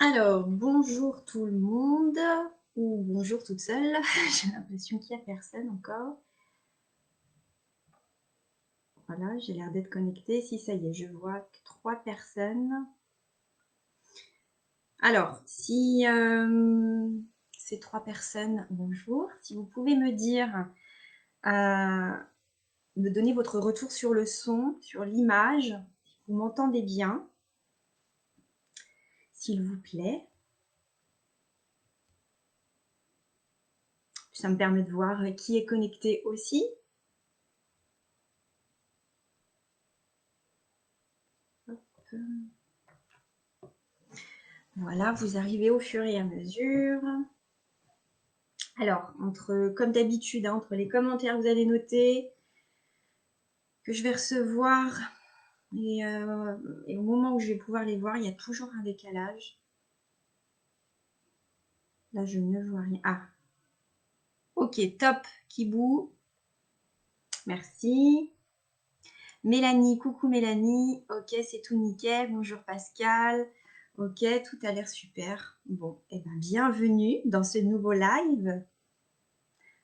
Alors, bonjour tout le monde, ou bonjour toute seule. J'ai l'impression qu'il n'y a personne encore. Voilà, j'ai l'air d'être connectée. Si, ça y est, je vois que 3 personnes. Alors, si ces 3 personnes, bonjour. Si vous pouvez me dire, me donner votre retour sur le son, sur l'image, si vous m'entendez bien, s'il vous plaît. Ça me permet de voir qui est connecté aussi. Hop. Voilà, vous arrivez au fur et à mesure. Alors, comme d'habitude, entre les commentaires que vous avez notés, que je vais recevoir, et au moment où je vais pouvoir les voir, il y a toujours un décalage. Là, je ne vois rien. Ah, ok, top, Kibou. Merci. Mélanie, coucou Mélanie. Ok, c'est tout nickel. Bonjour Pascal. Ok, tout a l'air super. Bon, et bien, bienvenue dans ce nouveau live.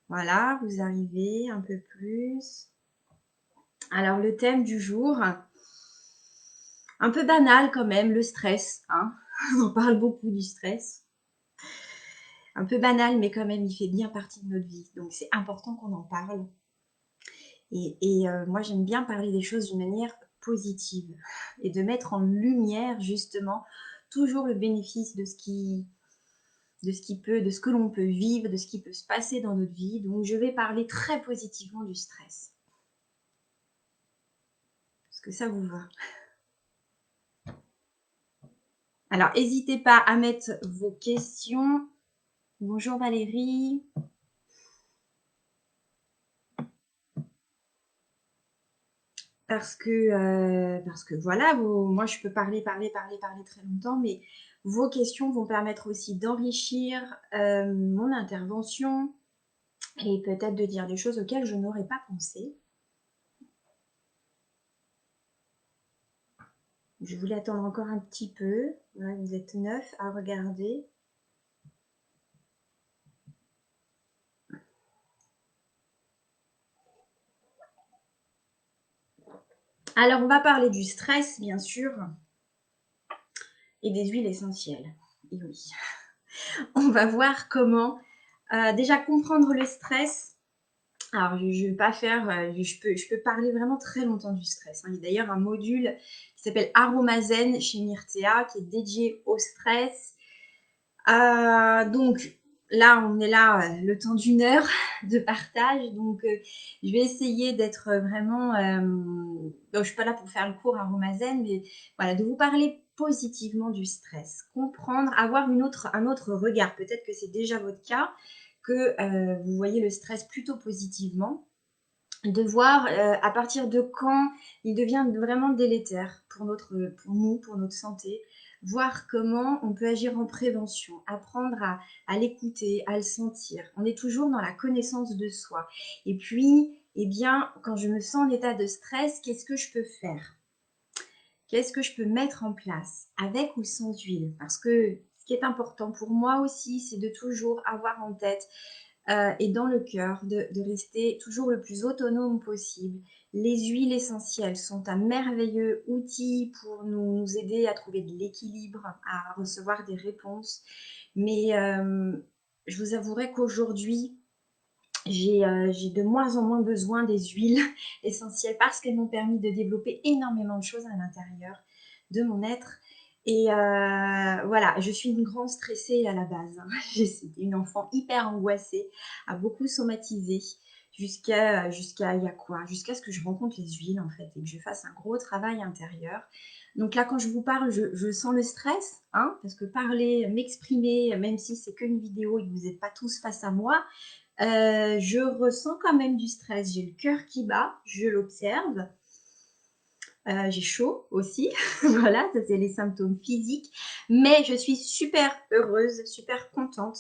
Voilà, vous arrivez un peu plus. Alors, le thème du jour, un peu banal quand même, le stress. Hein. On parle beaucoup du stress. Un peu banal, mais quand même, il fait bien partie de notre vie. Donc, c'est important qu'on en parle. Et moi, j'aime bien parler des choses d'une manière positive et de mettre en lumière, justement, toujours le bénéfice de ce de ce que l'on peut vivre, de ce qui peut se passer dans notre vie. Donc, je vais parler très positivement du stress. Est-ce que ça vous va? Alors, n'hésitez pas à mettre vos questions. Bonjour Valérie. Parce que voilà, moi je peux parler très longtemps, mais vos questions vont permettre aussi d'enrichir mon intervention et peut-être de dire des choses auxquelles je n'aurais pas pensé. Je voulais attendre encore un petit peu. Voilà, vous êtes 9 à regarder. Alors, on va parler du stress, bien sûr, et des huiles essentielles. Et oui, on va voir comment déjà comprendre le stress. Alors, je ne vais pas faire, je peux parler vraiment très longtemps du stress. Hein. Il y a d'ailleurs un module qui s'appelle Aromazen chez Myrtea qui est dédié au stress. Donc là, on est là le temps d'une heure de partage. Donc, je vais essayer d'être vraiment. Donc, je ne suis pas là pour faire le cours Aromazen, mais voilà, de vous parler positivement du stress, comprendre, avoir un autre regard. Peut-être que c'est déjà votre cas, que vous voyez le stress plutôt positivement, de voir à partir de quand il devient vraiment délétère pour nous, pour notre santé, voir comment on peut agir en prévention, apprendre à l'écouter, à le sentir. On est toujours dans la connaissance de soi. Et puis, eh bien, quand je me sens en état de stress, qu'est-ce que je peux faire? Qu'est-ce que je peux mettre en place, avec ou sans huile? Parce que ce qui est important pour moi aussi, c'est de toujours avoir en tête et dans le cœur de rester toujours le plus autonome possible. Les huiles essentielles sont un merveilleux outil pour nous aider à trouver de l'équilibre, à recevoir des réponses. Mais je vous avouerai qu'aujourd'hui, j'ai de moins en moins besoin des huiles essentielles parce qu'elles m'ont permis de développer énormément de choses à l'intérieur de mon être. Et voilà, je suis une grande stressée à la base. Hein. J'étais une enfant hyper angoissée, à beaucoup somatiser, jusqu'à il y a quoi? Jusqu'à ce que je rencontre les huiles en fait et que je fasse un gros travail intérieur. Donc là, quand je vous parle, je sens le stress, hein, parce que parler, m'exprimer, même si c'est qu'une vidéo et que vous n'êtes pas tous face à moi, je ressens quand même du stress. J'ai le cœur qui bat, je l'observe. J'ai chaud aussi, voilà, ça c'est les symptômes physiques. Mais je suis super heureuse, super contente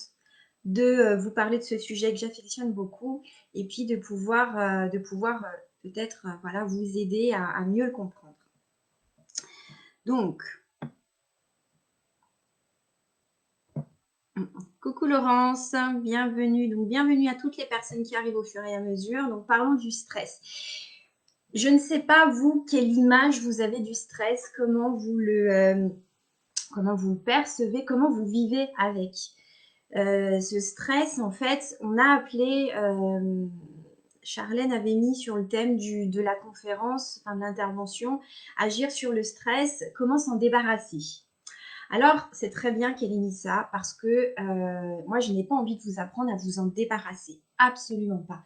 de vous parler de ce sujet que j'affectionne beaucoup et puis de pouvoir peut-être voilà, vous aider à mieux le comprendre. Donc, Coucou Laurence, bienvenue. Donc bienvenue à toutes les personnes qui arrivent au fur et à mesure. Donc parlons du stress. Je ne sais pas vous quelle image vous avez du stress, comment vous le percevez, comment vous vivez avec. Ce stress, en fait, on a appelé, Charlène avait mis sur le thème de la conférence, enfin de l'intervention, agir sur le stress, comment s'en débarrasser. Alors, c'est très bien qu'elle ait mis ça parce que moi, je n'ai pas envie de vous apprendre à vous en débarrasser. Absolument pas.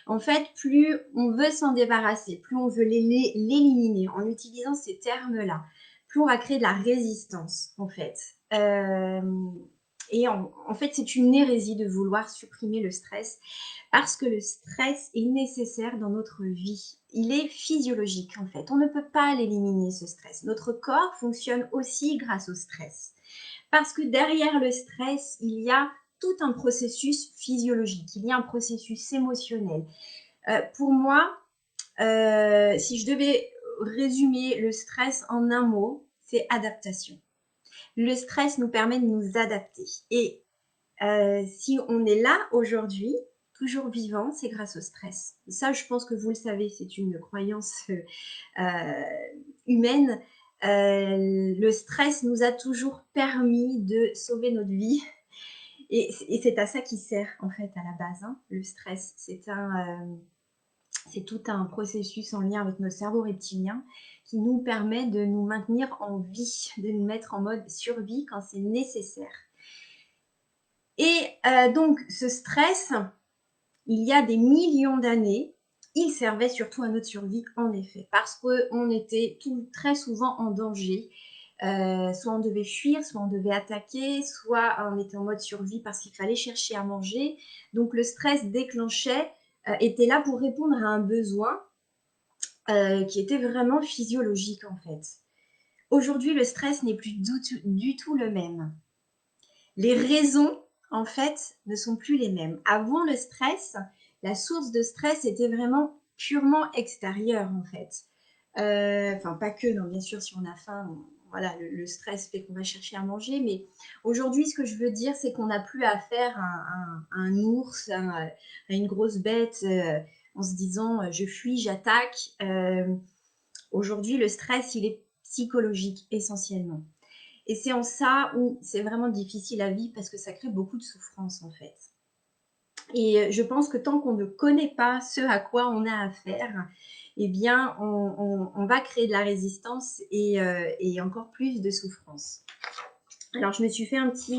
En fait, plus on veut s'en débarrasser, plus on veut l'éliminer en utilisant ces termes-là, plus on va créer de la résistance, en fait. Et en fait, c'est une hérésie de vouloir supprimer le stress parce que le stress est nécessaire dans notre vie. Il est physiologique, en fait. On ne peut pas l'éliminer, ce stress. Notre corps fonctionne aussi grâce au stress. Parce que derrière le stress, il y a tout un processus physiologique, il y a un processus émotionnel. Pour moi, si je devais résumer le stress en un mot, c'est adaptation. Le stress nous permet de nous adapter. Et si on est là aujourd'hui, toujours vivant, c'est grâce au stress. Ça, je pense que vous le savez, c'est une croyance humaine. Le stress nous a toujours permis de sauver notre vie. Et c'est à ça qu'il sert, en fait, à la base. Hein. Le stress, c'est tout un processus en lien avec notre cerveau reptilien qui nous permet de nous maintenir en vie, de nous mettre en mode survie quand c'est nécessaire. Et donc, ce stress, il y a des millions d'années, il servait surtout à notre survie, en effet, parce qu'on était très souvent en danger. Soit on devait fuir, soit on devait attaquer, soit on était en mode survie parce qu'il fallait chercher à manger. Donc le stress déclenchait, était là pour répondre à un besoin qui était vraiment physiologique en fait. Aujourd'hui, le stress n'est plus du tout le même. Les raisons, en fait, ne sont plus les mêmes. Avant le stress, la source de stress était vraiment purement extérieure, en fait. Enfin, pas que, non, bien sûr, si on a faim, voilà, le stress fait qu'on va chercher à manger. Mais aujourd'hui, ce que je veux dire, c'est qu'on n'a plus affaire à un ours, à une grosse bête, en se disant je fuis, j'attaque. Aujourd'hui, le stress, il est psychologique essentiellement. Et c'est en ça où c'est vraiment difficile à vivre parce que ça crée beaucoup de souffrance en fait. Et je pense que tant qu'on ne connaît pas ce à quoi on a affaire, eh bien, on va créer de la résistance et encore plus de souffrance. Alors, je me suis fait un petit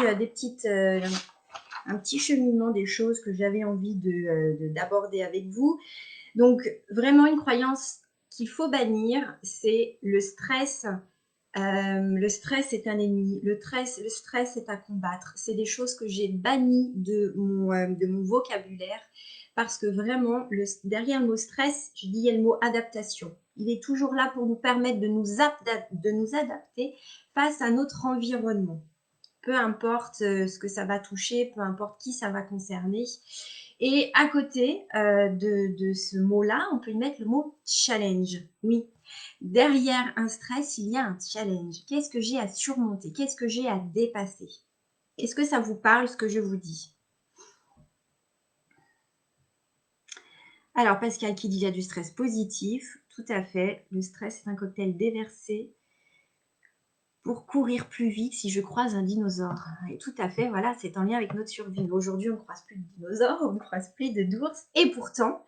cheminement des choses que j'avais envie d'aborder avec vous. Donc, vraiment une croyance qu'il faut bannir, c'est le stress. Le stress est un ennemi, le stress est à combattre. C'est des choses que j'ai bannies de mon vocabulaire parce que vraiment, derrière le mot stress, je dis il y a le mot adaptation. Il est toujours là pour nous permettre de nous adapter face à notre environnement. Peu importe ce que ça va toucher, peu importe qui ça va concerner. Et à côté de ce mot-là, on peut y mettre le mot challenge. Oui, derrière un stress, il y a un challenge. Qu'est-ce que j'ai à surmonter? Qu'est-ce que j'ai à dépasser? Est-ce que ça vous parle ce que je vous dis? Alors, Pascal qui dit il y a du stress positif. Tout à fait. Le stress est un cocktail déversé pour courir plus vite si je croise un dinosaure. Et tout à fait, voilà, c'est en lien avec notre survie. Aujourd'hui, on ne croise plus de dinosaures, on ne croise plus d'ours. Et pourtant,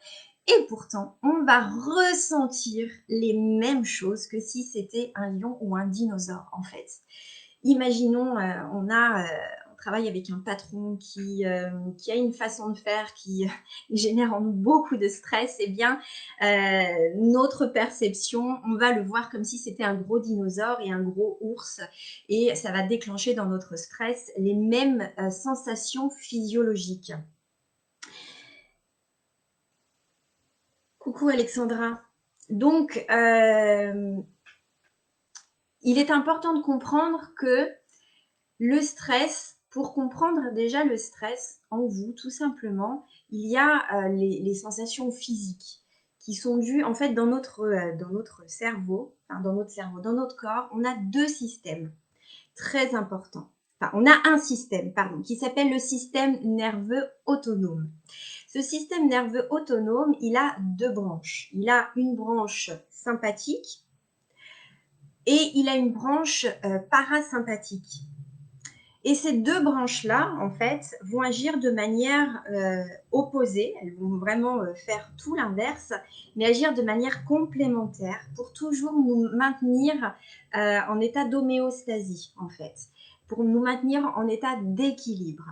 on va ressentir les mêmes choses que si c'était un lion ou un dinosaure, en fait. Imaginons, on travaille avec un patron qui a une façon de faire qui génère en nous beaucoup de stress. Eh bien, notre perception, on va le voir comme si c'était un gros dinosaure et un gros ours. Et ça va déclencher dans notre stress les mêmes sensations physiologiques. Coucou Alexandra. Donc, il est important de comprendre que le stress, pour comprendre déjà le stress en vous, tout simplement, il y a les sensations physiques qui sont dues, en fait, dans notre cerveau, enfin, dans notre corps, on a deux systèmes très importants. enfin, on a un système, pardon, qui s'appelle le système nerveux autonome. Ce système nerveux autonome, il a deux branches. Il a une branche sympathique et il a une branche parasympathique. Et ces deux branches-là, en fait, vont agir de manière opposée. Elles vont vraiment faire tout l'inverse, mais agir de manière complémentaire pour toujours nous maintenir en état d'homéostasie, en fait, pour nous maintenir en état d'équilibre.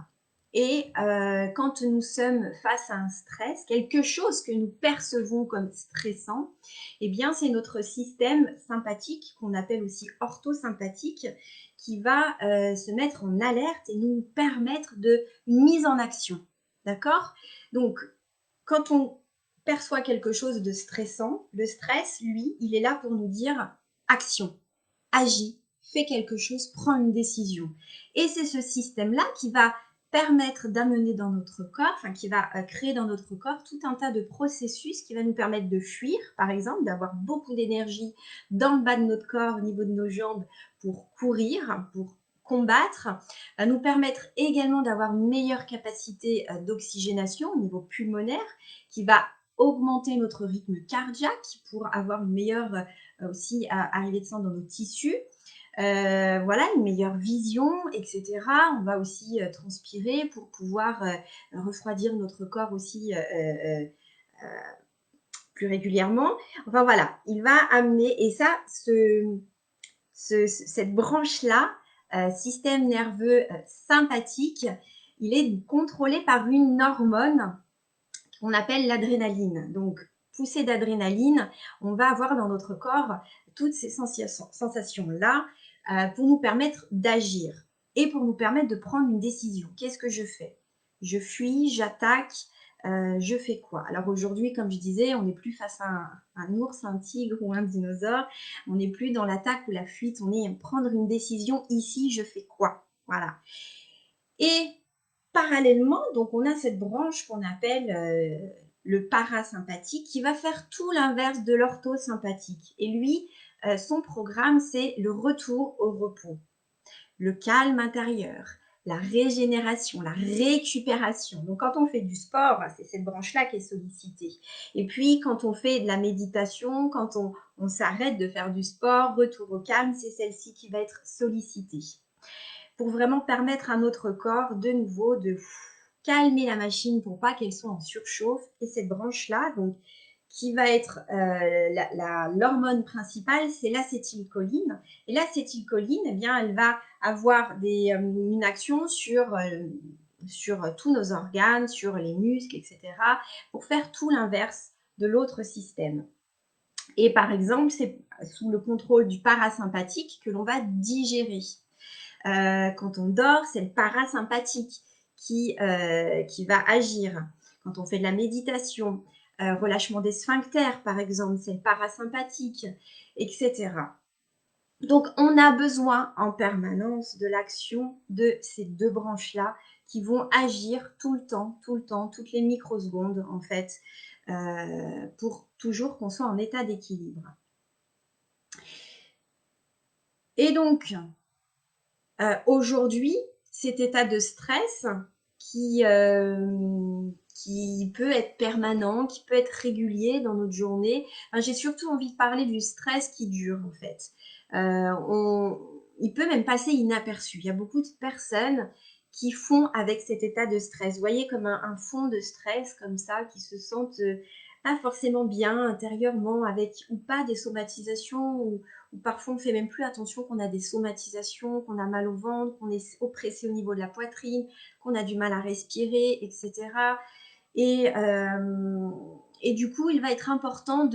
Et quand nous sommes face à un stress, quelque chose que nous percevons comme stressant, eh bien, c'est notre système sympathique, qu'on appelle aussi orthosympathique, qui va se mettre en alerte et nous permettre une mise en action. D'accord? Donc, quand on perçoit quelque chose de stressant, le stress, lui, il est là pour nous dire action, agis, fais quelque chose, prends une décision. Et c'est ce système-là qui va permettre d'amener dans notre corps, enfin qui va créer dans notre corps tout un tas de processus qui va nous permettre de fuir, par exemple, d'avoir beaucoup d'énergie dans le bas de notre corps, au niveau de nos jambes, pour courir, pour combattre, va nous permettre également d'avoir une meilleure capacité d'oxygénation au niveau pulmonaire, qui va augmenter notre rythme cardiaque pour avoir une meilleure aussi arrivée de sang dans nos tissus. Voilà, une meilleure vision, etc. On va aussi transpirer pour pouvoir refroidir notre corps aussi plus régulièrement. Enfin voilà, il va amener, et ça, cette branche-là, système nerveux sympathique, il est contrôlé par une hormone qu'on appelle l'adrénaline. Donc, poussée d'adrénaline, on va avoir dans notre corps toutes ces sensations-là pour nous permettre d'agir et pour nous permettre de prendre une décision. Qu'est-ce que je fais? Je fuis, j'attaque, je fais quoi? Alors aujourd'hui, comme je disais, on n'est plus face à un ours, un tigre ou un dinosaure. On n'est plus dans l'attaque ou la fuite. On est prendre une décision. Ici, je fais quoi? Voilà. Et parallèlement, donc on a cette branche qu'on appelle le parasympathique qui va faire tout l'inverse de l'orthosympathique. Et lui, son programme, c'est le retour au repos, le calme intérieur, la régénération, la récupération. Donc quand on fait du sport, c'est cette branche-là qui est sollicitée. Et puis quand on fait de la méditation, quand on s'arrête de faire du sport, retour au calme, c'est celle-ci qui va être sollicitée pour vraiment permettre à notre corps de nouveau de calmer la machine pour pas qu'elle soit en surchauffe. Et cette branche-là, donc, qui va être l'hormone principale, c'est l'acétylcholine. Et l'acétylcholine, eh bien, elle va avoir une action sur tous nos organes, sur les muscles, etc., pour faire tout l'inverse de l'autre système. Et par exemple, c'est sous le contrôle du parasympathique que l'on va digérer. Quand on dort, c'est le parasympathique qui va agir. Quand on fait de la méditation, relâchement des sphincters, par exemple, c'est le parasympathique, etc. Donc, on a besoin en permanence de l'action de ces deux branches-là qui vont agir tout le temps, toutes les microsecondes, en fait, pour toujours qu'on soit en état d'équilibre. Et donc, aujourd'hui, cet état de stress qui peut être permanent, qui peut être régulier dans notre journée. Enfin, j'ai surtout envie de parler du stress qui dure en fait. Il peut même passer inaperçu. Il y a beaucoup de personnes qui font avec cet état de stress. Vous voyez, comme un fond de stress comme ça, qui se sentent pas forcément bien intérieurement, avec ou pas des somatisations, ou parfois on ne fait même plus attention qu'on a des somatisations, qu'on a mal au ventre, qu'on est oppressé au niveau de la poitrine, qu'on a du mal à respirer, etc. Et du coup, il va être important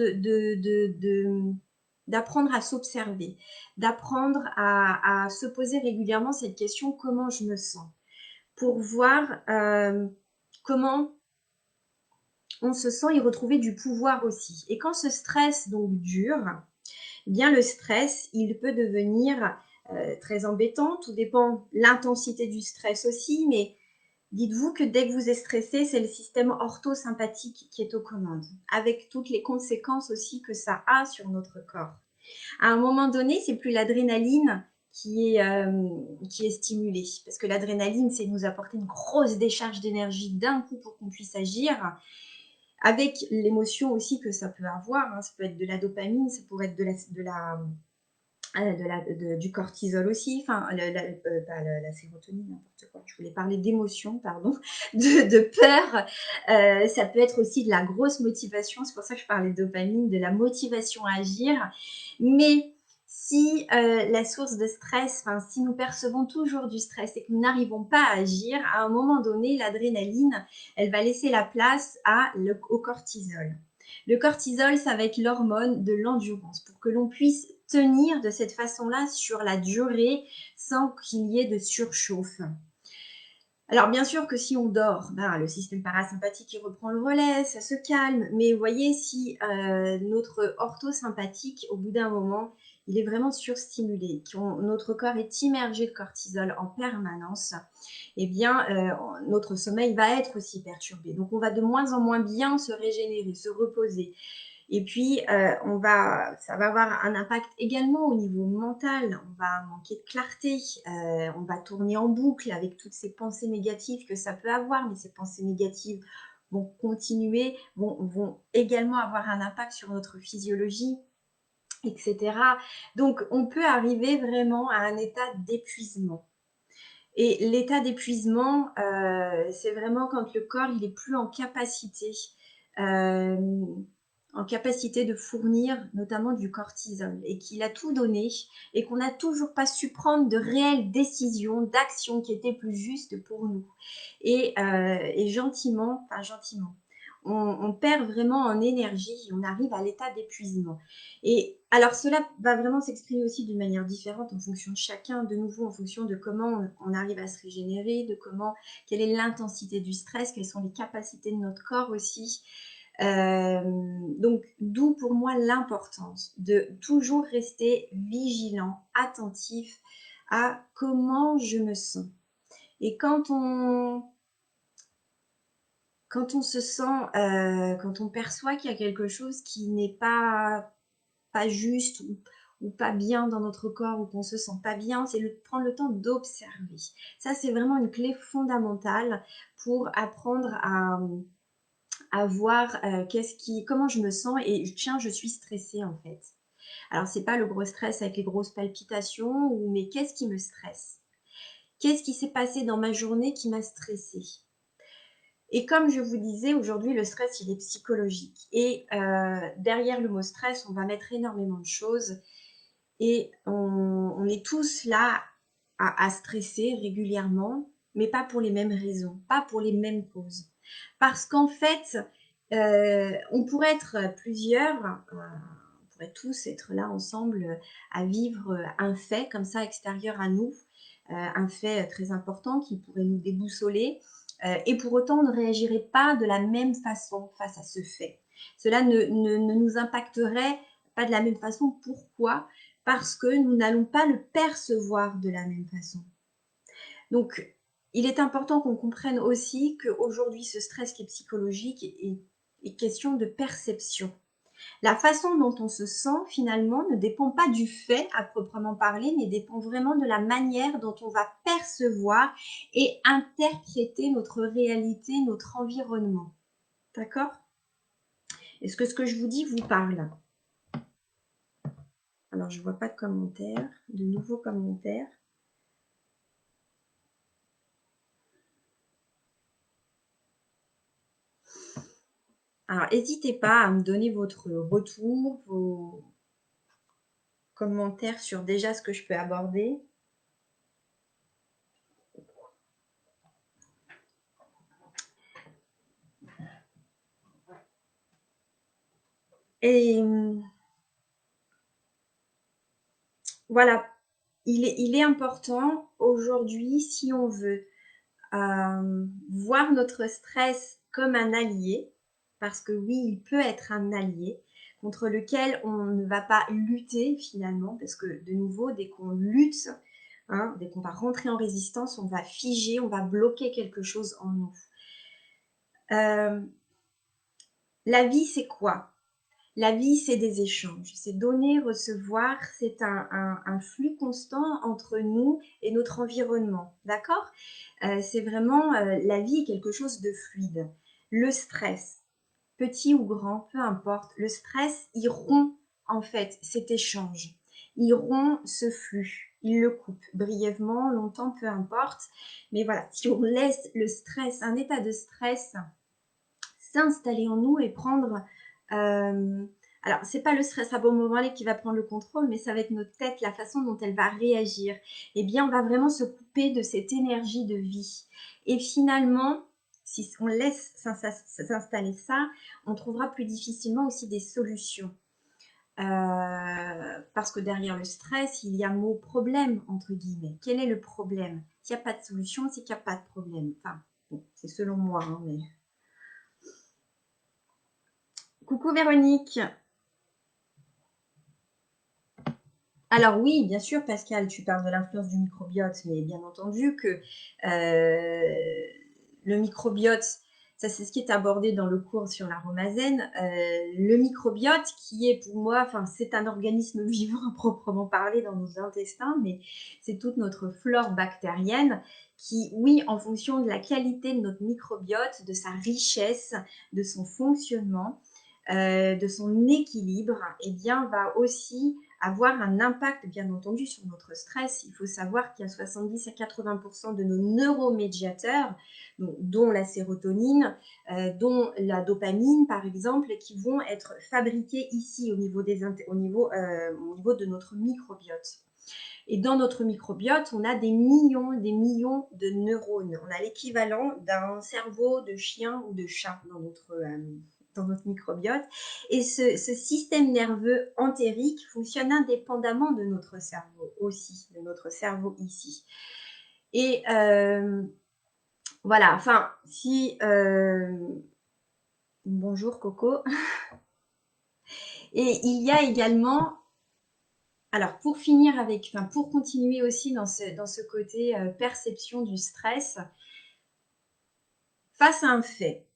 d'apprendre à s'observer, d'apprendre à se poser régulièrement cette question: comment je me sens? Pour voir comment on se sent et retrouver du pouvoir aussi. Et quand ce stress donc dure, eh bien le stress, il peut devenir très embêtant. Tout dépend de l'intensité du stress aussi, mais dites-vous que dès que vous êtes stressé, c'est le système orthosympathique qui est aux commandes, avec toutes les conséquences aussi que ça a sur notre corps. À un moment donné, c'est plus l'adrénaline qui est stimulée. Parce que l'adrénaline, c'est nous apporter une grosse décharge d'énergie d'un coup pour qu'on puisse agir, avec l'émotion aussi que ça peut avoir. Hein. Ça peut être de la dopamine, ça pourrait être du cortisol aussi, enfin, pas la sérotonine, n'importe quoi. Je voulais parler d'émotion, pardon, de peur. Ça peut être aussi de la grosse motivation, c'est pour ça que je parlais de dopamine, de la motivation à agir. Mais si la source de stress, enfin, si nous percevons toujours du stress et que nous n'arrivons pas à agir, à un moment donné, l'adrénaline, elle va laisser la place au cortisol. Le cortisol, ça va être l'hormone de l'endurance pour que l'on puisse tenir de cette façon-là sur la durée sans qu'il y ait de surchauffe. Alors bien sûr que si on dort, le système parasympathique il reprend le relais, ça se calme, mais vous voyez si notre orthosympathique, au bout d'un moment, il est vraiment surstimulé, notre corps est immergé de cortisol en permanence, eh bien notre sommeil va être aussi perturbé. Donc on va de moins en moins bien se régénérer, se reposer. Et puis, ça va avoir un impact également au niveau mental. On va manquer de clarté, on va tourner en boucle avec toutes ces pensées négatives que ça peut avoir, mais ces pensées négatives vont continuer, vont également avoir un impact sur notre physiologie, etc. Donc, on peut arriver vraiment à un état d'épuisement. Et l'état d'épuisement, c'est vraiment quand le corps il est plus en capacité de fournir notamment du cortisol et qu'il a tout donné et qu'on n'a toujours pas su prendre de réelles décisions, d'actions qui étaient plus justes pour nous. Et gentiment, on perd vraiment en énergie et on arrive à l'état d'épuisement. Et alors cela va vraiment s'exprimer aussi d'une manière différente en fonction de chacun, de nouveau en fonction de comment on arrive à se régénérer, quelle est l'intensité du stress, quelles sont les capacités de notre corps aussi. Donc d'où pour moi l'importance de toujours rester vigilant, attentif à comment je me sens. Et quand on se sent, quand on perçoit qu'il y a quelque chose qui n'est pas juste ou pas bien dans notre corps ou qu'on se sent pas bien, c'est prendre le temps d'observer. Ça, c'est vraiment une clé fondamentale pour apprendre à voir comment je me sens et tiens, je suis stressée en fait. Alors, c'est pas le gros stress avec les grosses palpitations, mais qu'est-ce qui me stresse? Qu'est-ce qui s'est passé dans ma journée qui m'a stressée? Et comme je vous disais, aujourd'hui, le stress, il est psychologique. Et derrière le mot stress, on va mettre énormément de choses. Et on est tous là à stresser régulièrement, mais pas pour les mêmes raisons, pas pour les mêmes causes. Parce qu'en fait, on pourrait être plusieurs, on pourrait tous être là ensemble à vivre un fait comme ça extérieur à nous, un fait très important qui pourrait nous déboussoler. Et pour autant, on ne réagirait pas de la même façon face à ce fait. Cela ne nous impacterait pas de la même façon. Pourquoi? Parce que nous n'allons pas le percevoir de la même façon. Donc, il est important qu'on comprenne aussi qu'aujourd'hui, ce stress qui est psychologique est question de perception. La façon dont on se sent finalement ne dépend pas du fait à proprement parler, mais dépend vraiment de la manière dont on va percevoir et interpréter notre réalité, notre environnement. D'accord? Est-ce que ce que je vous dis vous parle? Alors, je ne vois pas de nouveaux commentaires. Alors, n'hésitez pas à me donner votre retour, vos commentaires sur déjà ce que je peux aborder. Et voilà, il est important aujourd'hui, si on veut voir notre stress comme un allié, parce que oui, il peut être un allié contre lequel on ne va pas lutter finalement, parce que de nouveau, dès qu'on lutte, dès qu'on va rentrer en résistance, on va figer, on va bloquer quelque chose en nous. La vie, c'est quoi? La vie, c'est des échanges, c'est donner, recevoir, c'est un flux constant entre nous et notre environnement, d'accord? C'est vraiment, la vie est quelque chose de fluide. Le stress, petit ou grand, peu importe, le stress, il rompt en fait cet échange. Il rompt ce flux, il le coupe brièvement, longtemps, peu importe. Mais voilà, si on laisse le stress, un état de stress s'installer en nous et prendre... alors, c'est pas le stress à bon moment qui va prendre le contrôle, mais ça va être notre tête, la façon dont elle va réagir. Eh bien, on va vraiment se couper de cette énergie de vie. Et finalement, si on laisse s'installer ça, on trouvera plus difficilement aussi des solutions. Parce que derrière le stress, il y a un mot problème, entre guillemets. Quel est le problème? S'il n'y a pas de solution, c'est qu'il n'y a pas de problème. Enfin, bon, c'est selon moi, hein, mais... Coucou Véronique. Alors oui, bien sûr, Pascal, tu parles de l'influence du microbiote, mais bien entendu que le microbiote, ça c'est ce qui est abordé dans le cours sur l'aromazène. Le microbiote, qui est pour moi, enfin c'est un organisme vivant à proprement parler dans nos intestins, mais c'est toute notre flore bactérienne qui, oui, en fonction de la qualité de notre microbiote, de sa richesse, de son fonctionnement, de son équilibre, eh bien, va aussi avoir un impact, bien entendu, sur notre stress. Il faut savoir qu'il y a 70 à 80% de nos neuromédiateurs, dont la sérotonine, dont la dopamine, par exemple, qui vont être fabriqués ici au niveau de notre microbiote. Et dans notre microbiote, on a des millions de neurones. On a l'équivalent d'un cerveau de chien ou de chat dans notre microbiote. Et ce système nerveux entérique fonctionne indépendamment de notre cerveau aussi, de notre cerveau ici. Et voilà, enfin, si... bonjour Coco. Et il y a également... Alors, pour finir avec, enfin, pour continuer aussi dans ce côté perception du stress, face à un fait,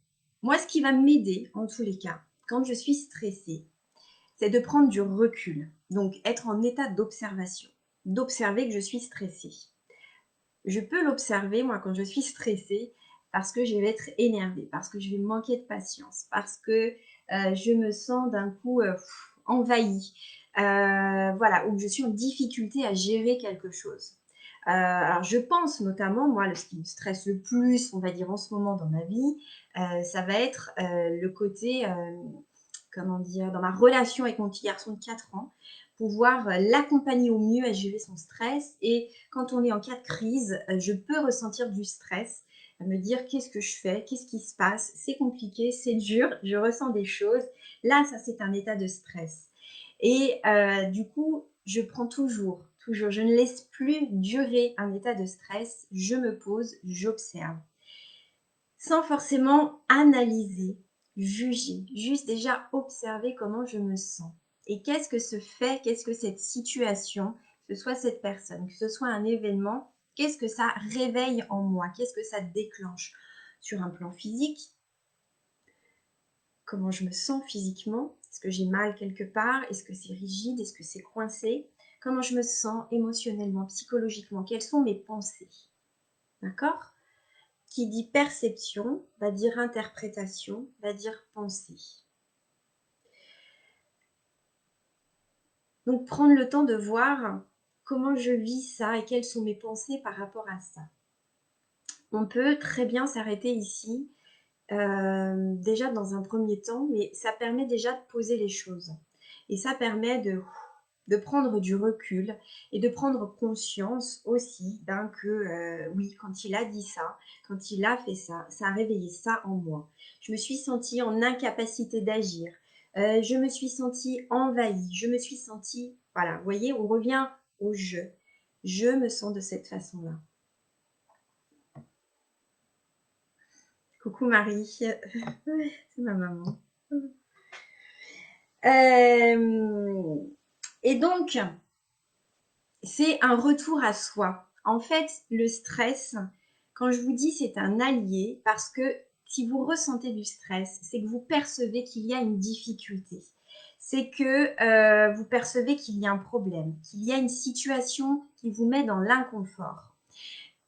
moi, ce qui va m'aider, en tous les cas, quand je suis stressée, c'est de prendre du recul. Donc, être en état d'observation, d'observer que je suis stressée. Je peux l'observer, moi, quand je suis stressée, parce que je vais être énervée, parce que je vais manquer de patience, parce que je me sens d'un coup envahie, voilà, ou que je suis en difficulté à gérer quelque chose. Alors, je pense notamment, moi, ce qui me stresse le plus, on va dire en ce moment dans ma vie, ça va être le côté, comment dire, dans ma relation avec mon petit garçon de 4 ans, pouvoir l'accompagner au mieux à gérer son stress. Et quand on est en cas de crise, je peux ressentir du stress, à me dire qu'est-ce que je fais, qu'est-ce qui se passe, c'est compliqué, c'est dur, je ressens des choses. Là, ça, c'est un état de stress. Et du coup, je prends toujours, je ne laisse plus durer un état de stress, je me pose, j'observe. Sans forcément analyser, juger, juste déjà observer comment je me sens. Et qu'est-ce que qu'est-ce que cette situation, que ce soit cette personne, que ce soit un événement, qu'est-ce que ça réveille en moi, qu'est-ce que ça déclenche sur un plan physique, comment je me sens physiquement, est-ce que j'ai mal quelque part, est-ce que c'est rigide, est-ce que c'est coincé, comment je me sens émotionnellement, psychologiquement, quelles sont mes pensées, d'accord? Qui dit perception va dire interprétation, va dire pensée. Donc prendre le temps de voir comment je vis ça et quelles sont mes pensées par rapport à ça. On peut très bien s'arrêter ici, déjà dans un premier temps, mais ça permet déjà de poser les choses. Et ça permet de prendre du recul et de prendre conscience aussi que oui, quand il a dit ça, quand il a fait ça, ça a réveillé ça en moi. Je me suis sentie en incapacité d'agir. Je me suis sentie envahie. Je me suis sentie... Voilà, vous voyez, on revient au je. Je me sens de cette façon-là. Coucou Marie, c'est ma maman. Et donc, c'est un retour à soi. En fait, le stress, quand je vous dis c'est un allié, parce que si vous ressentez du stress, c'est que vous percevez qu'il y a une difficulté. c'est que vous percevez qu'il y a un problème, qu'il y a une situation qui vous met dans l'inconfort.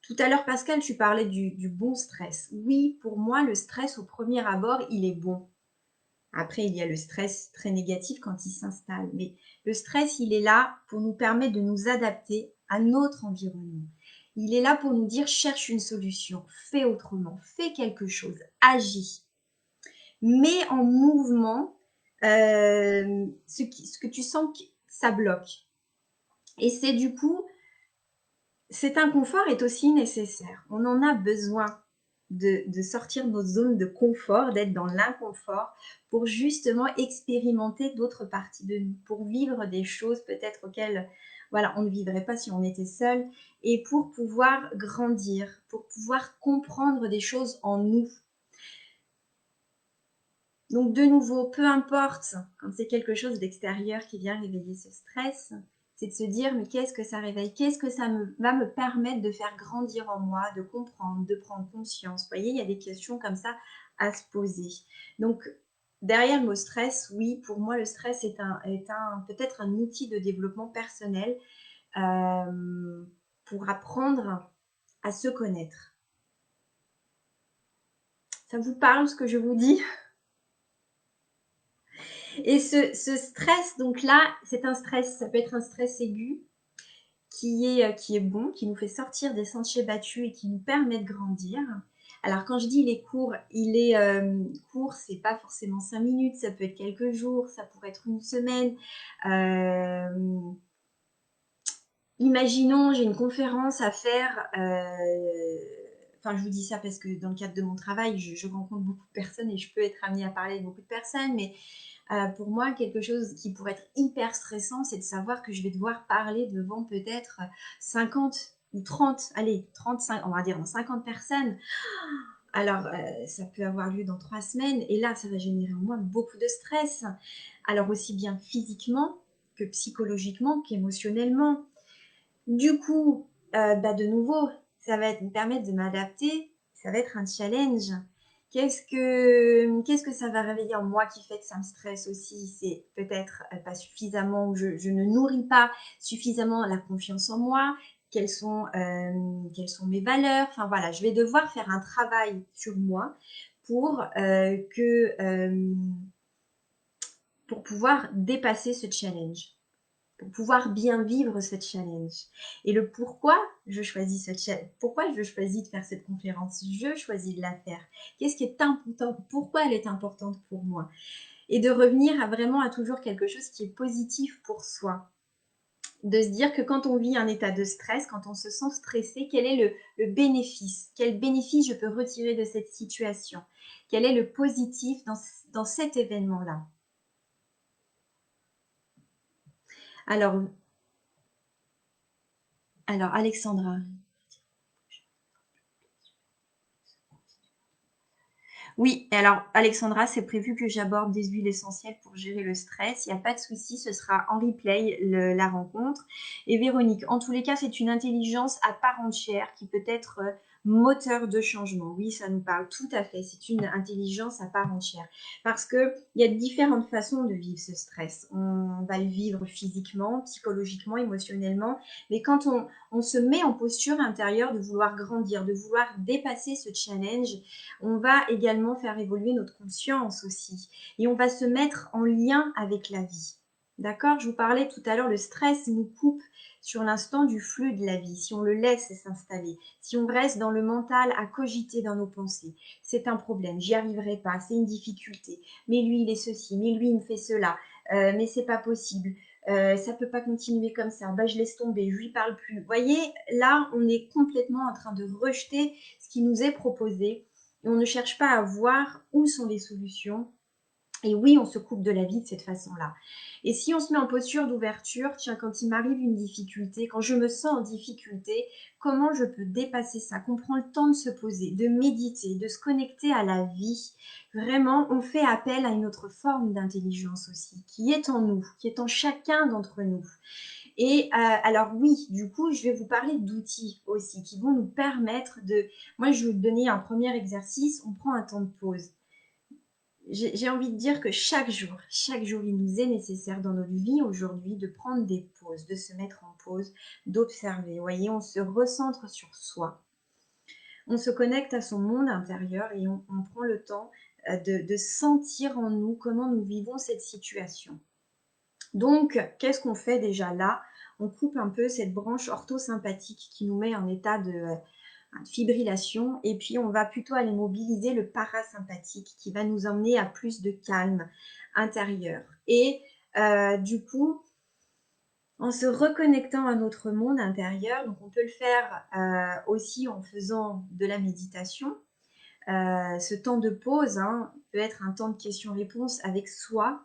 Tout à l'heure, Pascal, tu parlais du bon stress. Oui, pour moi, le stress, au premier abord, il est bon. Après, il y a le stress très négatif quand il s'installe. Mais le stress, il est là pour nous permettre de nous adapter à notre environnement. Il est là pour nous dire, cherche une solution, fais autrement, fais quelque chose, agis. Mets en mouvement ce que tu sens que ça bloque. Et c'est du coup, cet inconfort est aussi nécessaire. On en a besoin de sortir de notre zone de confort, d'être dans l'inconfort pour justement expérimenter d'autres parties de nous, pour vivre des choses peut-être auxquelles voilà, on ne vivrait pas si on était seul, et pour pouvoir grandir, pour pouvoir comprendre des choses en nous. Donc de nouveau, peu importe quand c'est quelque chose d'extérieur qui vient réveiller ce stress, c'est de se dire mais qu'est-ce que ça réveille, qu'est-ce que ça va me permettre de faire grandir en moi, de comprendre, de prendre conscience. Vous voyez, il y a des questions comme ça à se poser. Donc derrière le mot stress, oui, pour moi le stress est peut-être un outil de développement personnel pour apprendre à se connaître. Ça vous parle ce que je vous dis ? Et ce stress, donc là, c'est un stress, ça peut être un stress aigu qui est bon, qui nous fait sortir des sentiers battus et qui nous permet de grandir. Alors quand je dis il est court, court, c'est pas forcément 5 minutes, ça peut être quelques jours, ça pourrait être une semaine. Imaginons, j'ai une conférence à faire. Enfin, je vous dis ça parce que dans le cadre de mon travail, je rencontre beaucoup de personnes et je peux être amenée à parler avec beaucoup de personnes, mais pour moi, quelque chose qui pourrait être hyper stressant, c'est de savoir que je vais devoir parler devant peut-être 50 ou 30, allez, 35, on va dire dans 50 personnes. Alors, ça peut avoir lieu dans 3 semaines et là, ça va générer en moi beaucoup de stress. Alors, aussi bien physiquement que psychologiquement qu'émotionnellement. Du coup, de nouveau, ça va me permettre de m'adapter, ça va être un challenge. Qu'est-ce que ça va réveiller en moi qui fait que ça me stresse aussi? C'est peut-être pas suffisamment, je ne nourris pas suffisamment la confiance en moi. Quelles sont mes valeurs? Enfin voilà, je vais devoir faire un travail sur moi pour pour pouvoir dépasser ce challenge, pour pouvoir bien vivre ce challenge. Et le pourquoi je choisis pourquoi je choisis de faire cette conférence, je choisis de la faire. Qu'est-ce qui est important, pourquoi elle est importante pour moi? Et de revenir à toujours quelque chose qui est positif pour soi. De se dire que quand on vit un état de stress, quand on se sent stressé, quel est le bénéfice? Quel bénéfice je peux retirer de cette situation? Quel est le positif dans cet événement-là? Alors, Alexandra. Oui, alors Alexandra, c'est prévu que j'aborde des huiles essentielles pour gérer le stress. Il n'y a pas de souci, ce sera en replay la rencontre. Et Véronique, en tous les cas, c'est une intelligence à part entière qui peut être moteur de changement. Oui, ça nous parle tout à fait. C'est une intelligence à part entière. Parce qu'il y a différentes façons de vivre ce stress. On va le vivre physiquement, psychologiquement, émotionnellement. Mais quand on se met en posture intérieure de vouloir grandir, de vouloir dépasser ce challenge, on va également faire évoluer notre conscience aussi. Et on va se mettre en lien avec la vie. D'accord? Je vous parlais tout à l'heure, le stress nous coupe sur l'instant du flux de la vie. Si on le laisse s'installer, si on reste dans le mental à cogiter dans nos pensées, c'est un problème, j'y arriverai pas, c'est une difficulté. Mais lui, il est ceci, mais lui, il me fait cela, mais c'est pas possible. Ça peut pas continuer comme ça, bah, je laisse tomber, je lui parle plus. Vous voyez, là, on est complètement en train de rejeter ce qui nous est proposé et on ne cherche pas à voir où sont les solutions. Et oui, on se coupe de la vie de cette façon-là. Et si on se met en posture d'ouverture, tiens, quand il m'arrive une difficulté, quand je me sens en difficulté, comment je peux dépasser ça? Qu'on prend le temps de se poser, de méditer, de se connecter à la vie. Vraiment, on fait appel à une autre forme d'intelligence aussi, qui est en nous, qui est en chacun d'entre nous. Et alors oui, du coup, je vais vous parler d'outils aussi qui vont nous permettre de... Moi, je vais vous donner un premier exercice. On prend un temps de pause. j'ai envie de dire que chaque jour, il nous est nécessaire dans notre vie aujourd'hui de prendre des pauses, de se mettre en pause, d'observer. Vous voyez, on se recentre sur soi, on se connecte à son monde intérieur et on prend le temps de sentir en nous comment nous vivons cette situation. Donc, qu'est-ce qu'on fait déjà là? On coupe un peu cette branche orthosympathique qui nous met en état de fibrillation et puis on va plutôt aller mobiliser le parasympathique qui va nous emmener à plus de calme intérieur. Et du coup, en se reconnectant à notre monde intérieur, donc on peut le faire aussi en faisant de la méditation. Ce temps de pause peut être un temps de questions-réponses avec soi.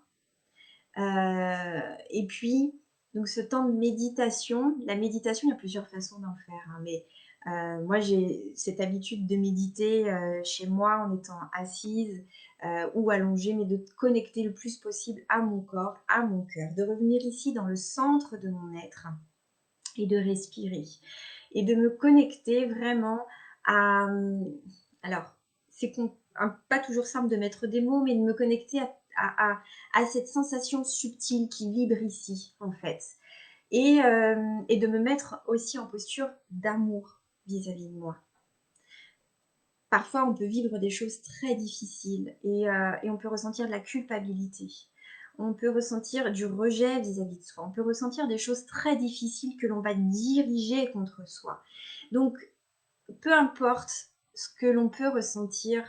Et puis, donc ce temps de méditation, la méditation, il y a plusieurs façons d'en faire, mais moi j'ai cette habitude de méditer chez moi en étant assise ou allongée, mais de connecter le plus possible à mon corps, à mon cœur, de revenir ici dans le centre de mon être et de respirer et de me connecter vraiment à... Alors, c'est pas toujours simple de mettre des mots, mais de me connecter à cette sensation subtile qui vibre ici, en fait. Et de me mettre aussi en posture d'amour vis-à-vis de moi. Parfois, on peut vivre des choses très difficiles et on peut ressentir de la culpabilité. On peut ressentir du rejet vis-à-vis de soi. On peut ressentir des choses très difficiles que l'on va diriger contre soi. Donc, peu importe ce que l'on peut ressentir,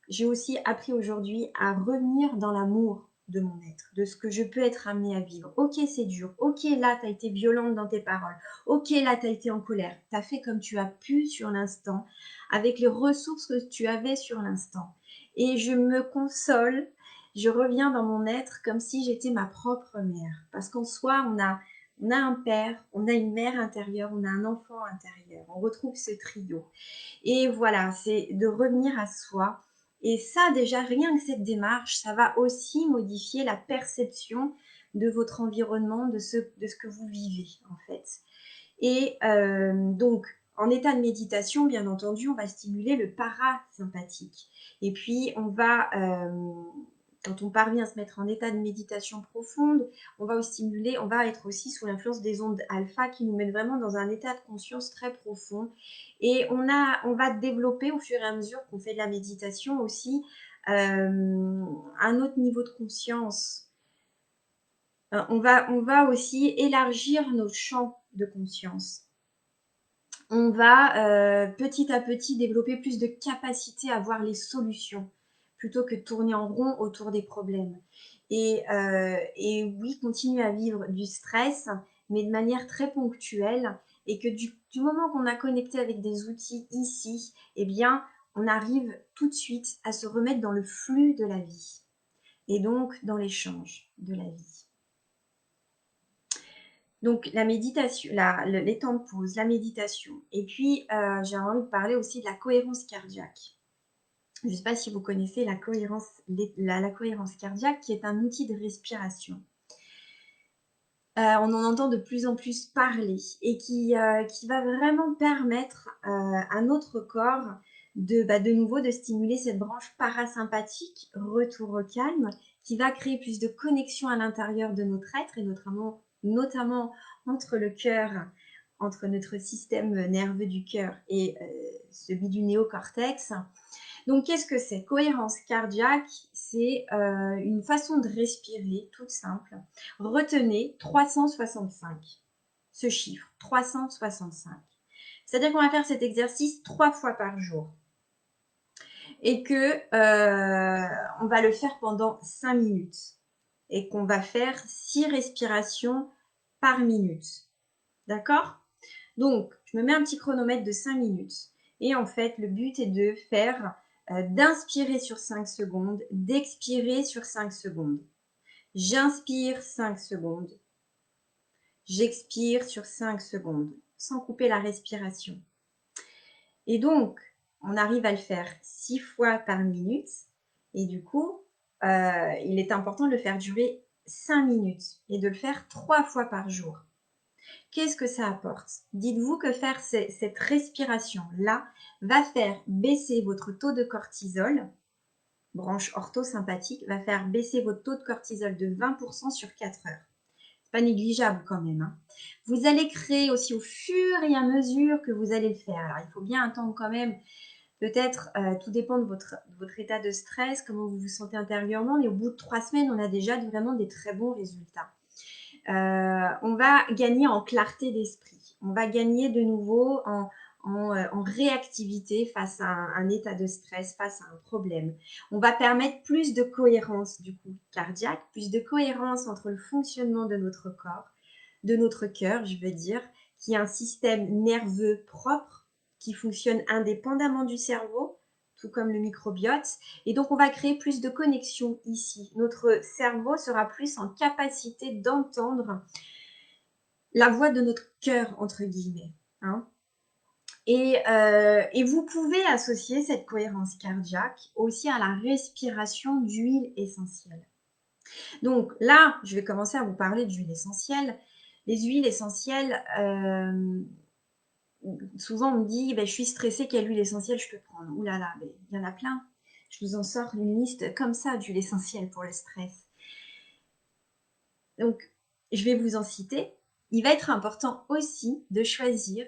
j'ai aussi appris aujourd'hui à revenir dans l'amour de mon être, de ce que je peux être amenée à vivre. Ok, c'est dur. Ok, là, tu as été violente dans tes paroles. Ok, là, tu as été en colère. Tu as fait comme tu as pu sur l'instant, avec les ressources que tu avais sur l'instant. Et je me console, je reviens dans mon être comme si j'étais ma propre mère. Parce qu'en soi, on a un père, on a une mère intérieure, on a un enfant intérieur. On retrouve ce trio. Et voilà, c'est de revenir à soi. Et ça, déjà, rien que cette démarche, ça va aussi modifier la perception de votre environnement, de ce que vous vivez, en fait. Et donc, en état de méditation, bien entendu, on va stimuler le parasympathique. Et puis, on va, quand on parvient à se mettre en état de méditation profonde, on va être aussi sous l'influence des ondes alpha qui nous mettent vraiment dans un état de conscience très profond. Et on va développer au fur et à mesure qu'on fait de la méditation aussi un autre niveau de conscience. On va aussi élargir nos champs de conscience. On va petit à petit développer plus de capacité à voir les solutions plutôt que de tourner en rond autour des problèmes. Et oui, continuer à vivre du stress, mais de manière très ponctuelle, et que du moment qu'on a connecté avec des outils ici, eh bien, on arrive tout de suite à se remettre dans le flux de la vie, et donc dans l'échange de la vie. Donc la méditation, les temps de pause, la méditation. Et puis j'ai envie de parler aussi de la cohérence cardiaque. Je ne sais pas si vous connaissez la cohérence cardiaque, qui est un outil de respiration. On en entend de plus en plus parler et qui va vraiment permettre à notre corps de nouveau de stimuler cette branche parasympathique, retour au calme, qui va créer plus de connexion à l'intérieur de notre être et notamment entre le cœur, entre notre système nerveux du cœur et celui du néocortex. Donc, qu'est-ce que c'est? Cohérence cardiaque, c'est une façon de respirer toute simple. Retenez 365, ce chiffre, 365. C'est-à-dire qu'on va faire cet exercice 3 fois par jour et que on va le faire pendant 5 minutes et qu'on va faire 6 respirations par minute. D'accord? Donc, je me mets un petit chronomètre de 5 minutes. Et en fait, le but est de faire d'inspirer sur 5 secondes, d'expirer sur 5 secondes. J'inspire 5 secondes. J'expire sur 5 secondes, sans couper la respiration. Et donc, on arrive à le faire 6 fois par minute. Et du coup, il est important de le faire durer 5 minutes et de le faire 3 fois par jour. Qu'est-ce que ça apporte? Dites-vous que faire cette respiration-là va faire baisser votre taux de cortisol. branche orthosympathique, va faire baisser votre taux de cortisol de 20% sur 4 heures. C'est pas négligeable quand même, hein. Vous allez créer aussi au fur et à mesure que vous allez le faire. Alors, il faut bien attendre quand même. Peut-être, tout dépend de votre état de stress, comment vous vous sentez intérieurement, mais au bout de 3 semaines, on a déjà vraiment des très bons résultats. On va gagner en clarté d'esprit. On va gagner de nouveau en réactivité face à un état de stress, face à un problème. On va permettre plus de cohérence du coup cardiaque, plus de cohérence entre le fonctionnement de notre corps, de notre cœur, je veux dire, qui est un système nerveux propre qui fonctionne indépendamment du cerveau, tout comme le microbiote. Et donc, on va créer plus de connexions ici. Notre cerveau sera plus en capacité d'entendre la voix de notre cœur, entre guillemets, hein. Et vous pouvez associer cette cohérence cardiaque aussi à la respiration d'huile essentielle. Donc là, je vais commencer à vous parler d'huile essentielle. Les huiles essentielles, souvent on me dit, je suis stressée, quelle huile essentielle je peux prendre? Ouh là là, il y en a plein. Je vous en sors une liste comme ça d'huiles essentielles pour le stress. Donc, je vais vous en citer. Il va être important aussi de choisir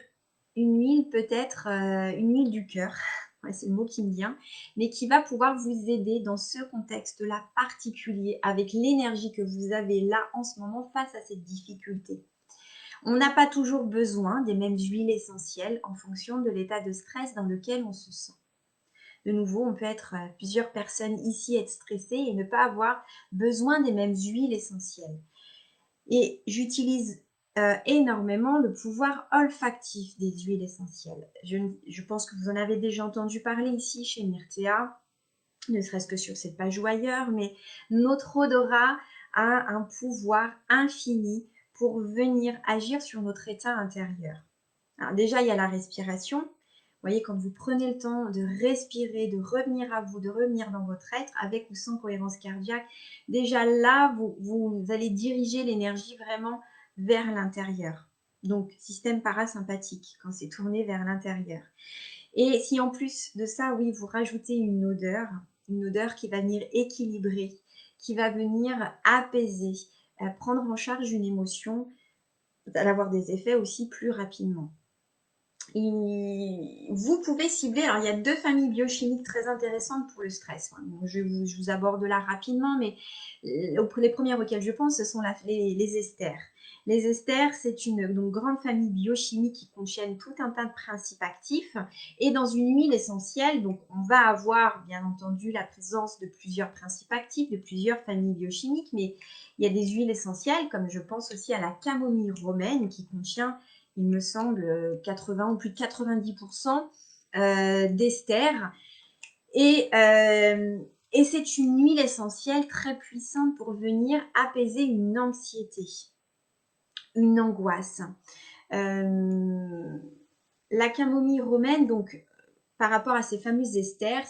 une huile, peut-être une huile du cœur, ouais, c'est le mot qui me vient, mais qui va pouvoir vous aider dans ce contexte-là particulier, avec l'énergie que vous avez là en ce moment face à cette difficulté. On n'a pas toujours besoin des mêmes huiles essentielles en fonction de l'état de stress dans lequel on se sent. De nouveau, on peut être plusieurs personnes ici, être stressées et ne pas avoir besoin des mêmes huiles essentielles. Et j'utilise énormément le pouvoir olfactif des huiles essentielles. Je pense que vous en avez déjà entendu parler ici chez Myrtea, ne serait-ce que sur cette page ou ailleurs, mais notre odorat a un pouvoir infini pour venir agir sur notre état intérieur. Alors déjà, il y a la respiration. Vous voyez, quand vous prenez le temps de respirer, de revenir à vous, de revenir dans votre être, avec ou sans cohérence cardiaque, déjà là, vous allez diriger l'énergie vraiment vers l'intérieur. Donc, système parasympathique, quand c'est tourné vers l'intérieur. Et si en plus de ça, oui, vous rajoutez une odeur qui va venir équilibrer, qui va venir apaiser, prendre en charge une émotion, vous allez avoir des effets aussi plus rapidement. Vous pouvez cibler, alors il y a 2 familles biochimiques très intéressantes pour le stress. Je vous aborde là rapidement, mais les premières auxquelles je pense, ce sont les esters. Les esters, c'est une grande famille biochimique qui contient tout un tas de principes actifs. Et dans une huile essentielle, donc on va avoir bien entendu la présence de plusieurs principes actifs, de plusieurs familles biochimiques, mais il y a des huiles essentielles, comme je pense aussi à la camomille romaine qui contient, il me semble, 80 ou plus de 90% d'ester. Et c'est une huile essentielle très puissante pour venir apaiser une anxiété, une angoisse. La camomille romaine, donc par rapport à ces fameuses esters,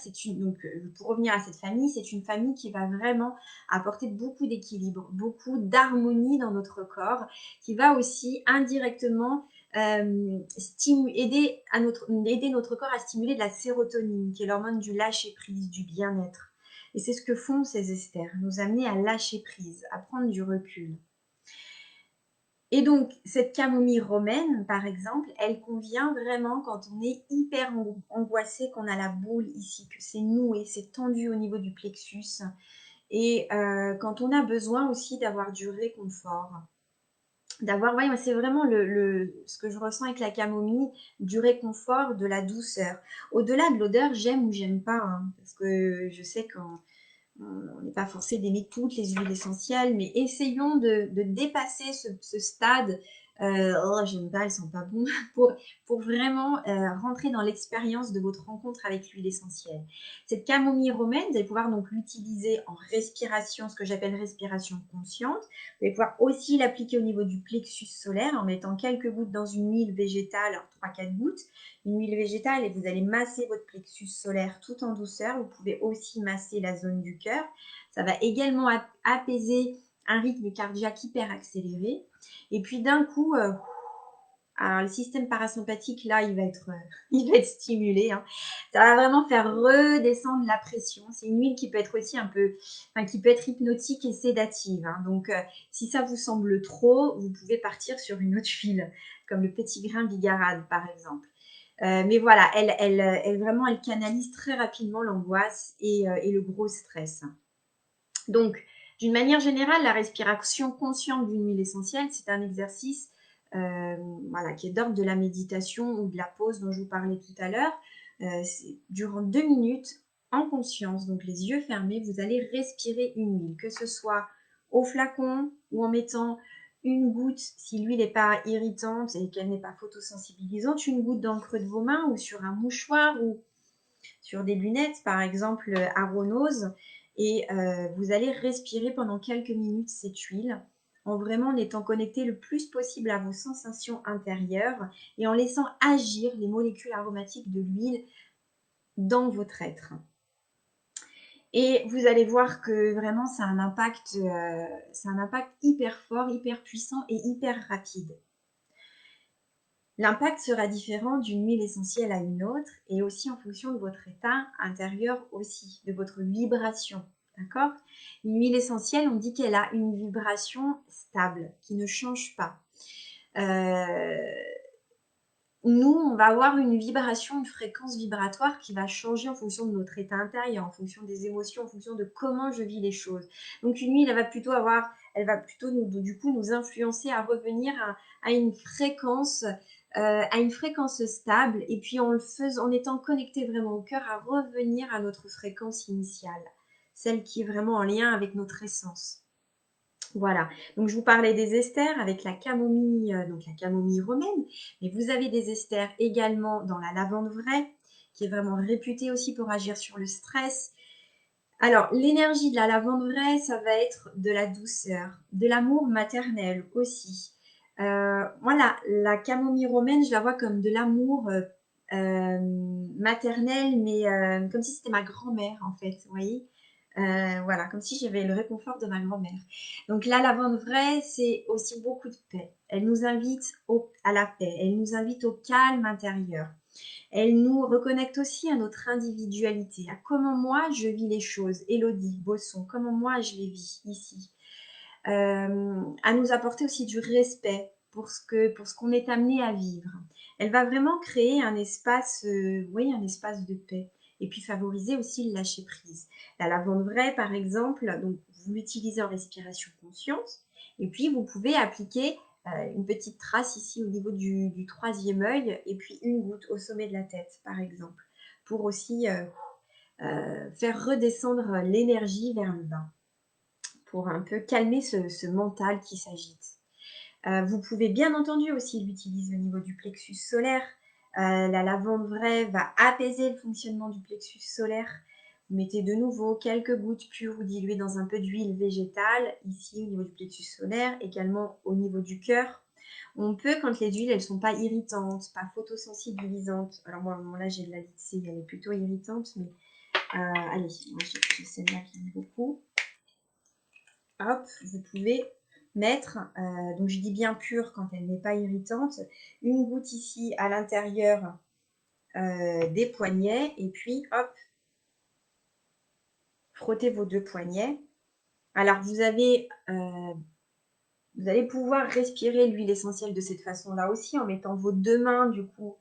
pour revenir à cette famille, c'est une famille qui va vraiment apporter beaucoup d'équilibre, beaucoup d'harmonie dans notre corps, qui va aussi indirectement aider notre corps à stimuler de la sérotonine, qui est l'hormone du lâcher-prise, du bien-être. Et c'est ce que font ces esters, nous amener à lâcher prise, à prendre du recul. Et donc, cette camomille romaine, par exemple, elle convient vraiment quand on est hyper angoissé, qu'on a la boule ici, que c'est noué, c'est tendu au niveau du plexus. Et quand on a besoin aussi d'avoir du réconfort. C'est vraiment ce que je ressens avec la camomille, du réconfort, de la douceur. Au-delà de l'odeur, j'aime ou j'aime pas, hein, parce que je sais qu'on n'est pas forcé d'aimer toutes les huiles essentielles, mais essayons de dépasser ce stade. Oh, j'aime pas, elles sont pas bonnes, pour vraiment rentrer dans l'expérience de votre rencontre avec l'huile essentielle. Cette camomille romaine, vous allez pouvoir donc l'utiliser en respiration, ce que j'appelle respiration consciente. Vous allez pouvoir aussi l'appliquer au niveau du plexus solaire en mettant quelques gouttes dans une huile végétale, 3-4 gouttes, une huile végétale, et vous allez masser votre plexus solaire tout en douceur. Vous pouvez aussi masser la zone du cœur. Ça va également apaiser un rythme cardiaque hyper accéléré. Et puis d'un coup, Alors, le système parasympathique, là, il va être stimulé, hein. Ça va vraiment faire redescendre la pression. C'est une huile qui peut être aussi un peu, enfin, qui peut être hypnotique et sédative, hein. Donc, si ça vous semble trop, vous pouvez partir sur une autre huile, comme le petit grain bigarade, par exemple. Mais voilà, vraiment, elle canalise très rapidement l'angoisse et le gros stress. Donc, d'une manière générale, la respiration consciente d'une huile essentielle, c'est un exercice voilà, qui est d'ordre de la méditation ou de la pause dont je vous parlais tout à l'heure. Durant 2 minutes, en conscience, donc les yeux fermés, vous allez respirer une huile, que ce soit au flacon ou en mettant une goutte, si l'huile n'est pas irritante et qu'elle n'est pas photosensibilisante, une goutte dans le creux de vos mains ou sur un mouchoir ou sur des lunettes, par exemple Aronose, et vous allez respirer pendant quelques minutes cette huile en vraiment en étant connecté le plus possible à vos sensations intérieures et en laissant agir les molécules aromatiques de l'huile dans votre être. Et vous allez voir que vraiment c'est un impact hyper fort, hyper puissant et hyper rapide. L'impact sera différent d'une huile essentielle à une autre et aussi en fonction de votre état intérieur aussi, de votre vibration. D'accord? Une huile essentielle, on dit qu'elle a une vibration stable, qui ne change pas. Nous, on va avoir une vibration, une fréquence vibratoire qui va changer en fonction de notre état intérieur, en fonction des émotions, en fonction de comment je vis les choses. Donc une huile, elle va plutôt nous influencer à revenir à une fréquence stable et puis en étant connecté vraiment au cœur, à revenir à notre fréquence initiale, celle qui est vraiment en lien avec notre essence. Voilà, donc je vous parlais des esters avec la camomille, donc la camomille romaine, mais vous avez des esters également dans la lavande vraie, qui est vraiment réputée aussi pour agir sur le stress. Alors, l'énergie de la lavande vraie, ça va être de la douceur, de l'amour maternel aussi. Voilà, la camomille romaine, je la vois comme de l'amour maternel, mais comme si c'était ma grand-mère en fait, vous voyez. Voilà, comme si j'avais le réconfort de ma grand-mère. Donc la lavande vraie, c'est aussi beaucoup de paix. Elle nous invite à la paix, elle nous invite au calme intérieur. Elle nous reconnecte aussi à notre individualité, à comment moi je vis les choses. Élodie Bosson, comment moi je les vis ici. À nous apporter aussi du respect pour ce qu'on est amené à vivre. Elle va vraiment créer un espace, un espace de paix. Et puis favoriser aussi le lâcher prise. La lavande vraie, par exemple, donc vous l'utilisez en respiration consciente. Et puis vous pouvez appliquer une petite trace ici au niveau du troisième œil et puis une goutte au sommet de la tête, par exemple, pour aussi faire redescendre l'énergie vers le bas, pour un peu calmer ce mental qui s'agite. Vous pouvez bien entendu aussi l'utiliser au niveau du plexus solaire. La lavande vraie va apaiser le fonctionnement du plexus solaire. Vous mettez de nouveau quelques gouttes pures ou diluées dans un peu d'huile végétale, ici au niveau du plexus solaire, également au niveau du cœur. On peut, quand les huiles, elles ne sont pas irritantes, pas photosensibilisantes. Alors moi, là, j'ai de la lycée, elle est plutôt irritante, mais allez, moi j'ai celle-là qui aime beaucoup. Hop, vous pouvez mettre, donc je dis bien pure quand elle n'est pas irritante, une goutte ici à l'intérieur des poignets et puis hop, frottez vos deux poignets. Alors vous allez pouvoir respirer l'huile essentielle de cette façon-là aussi en mettant vos deux mains du coup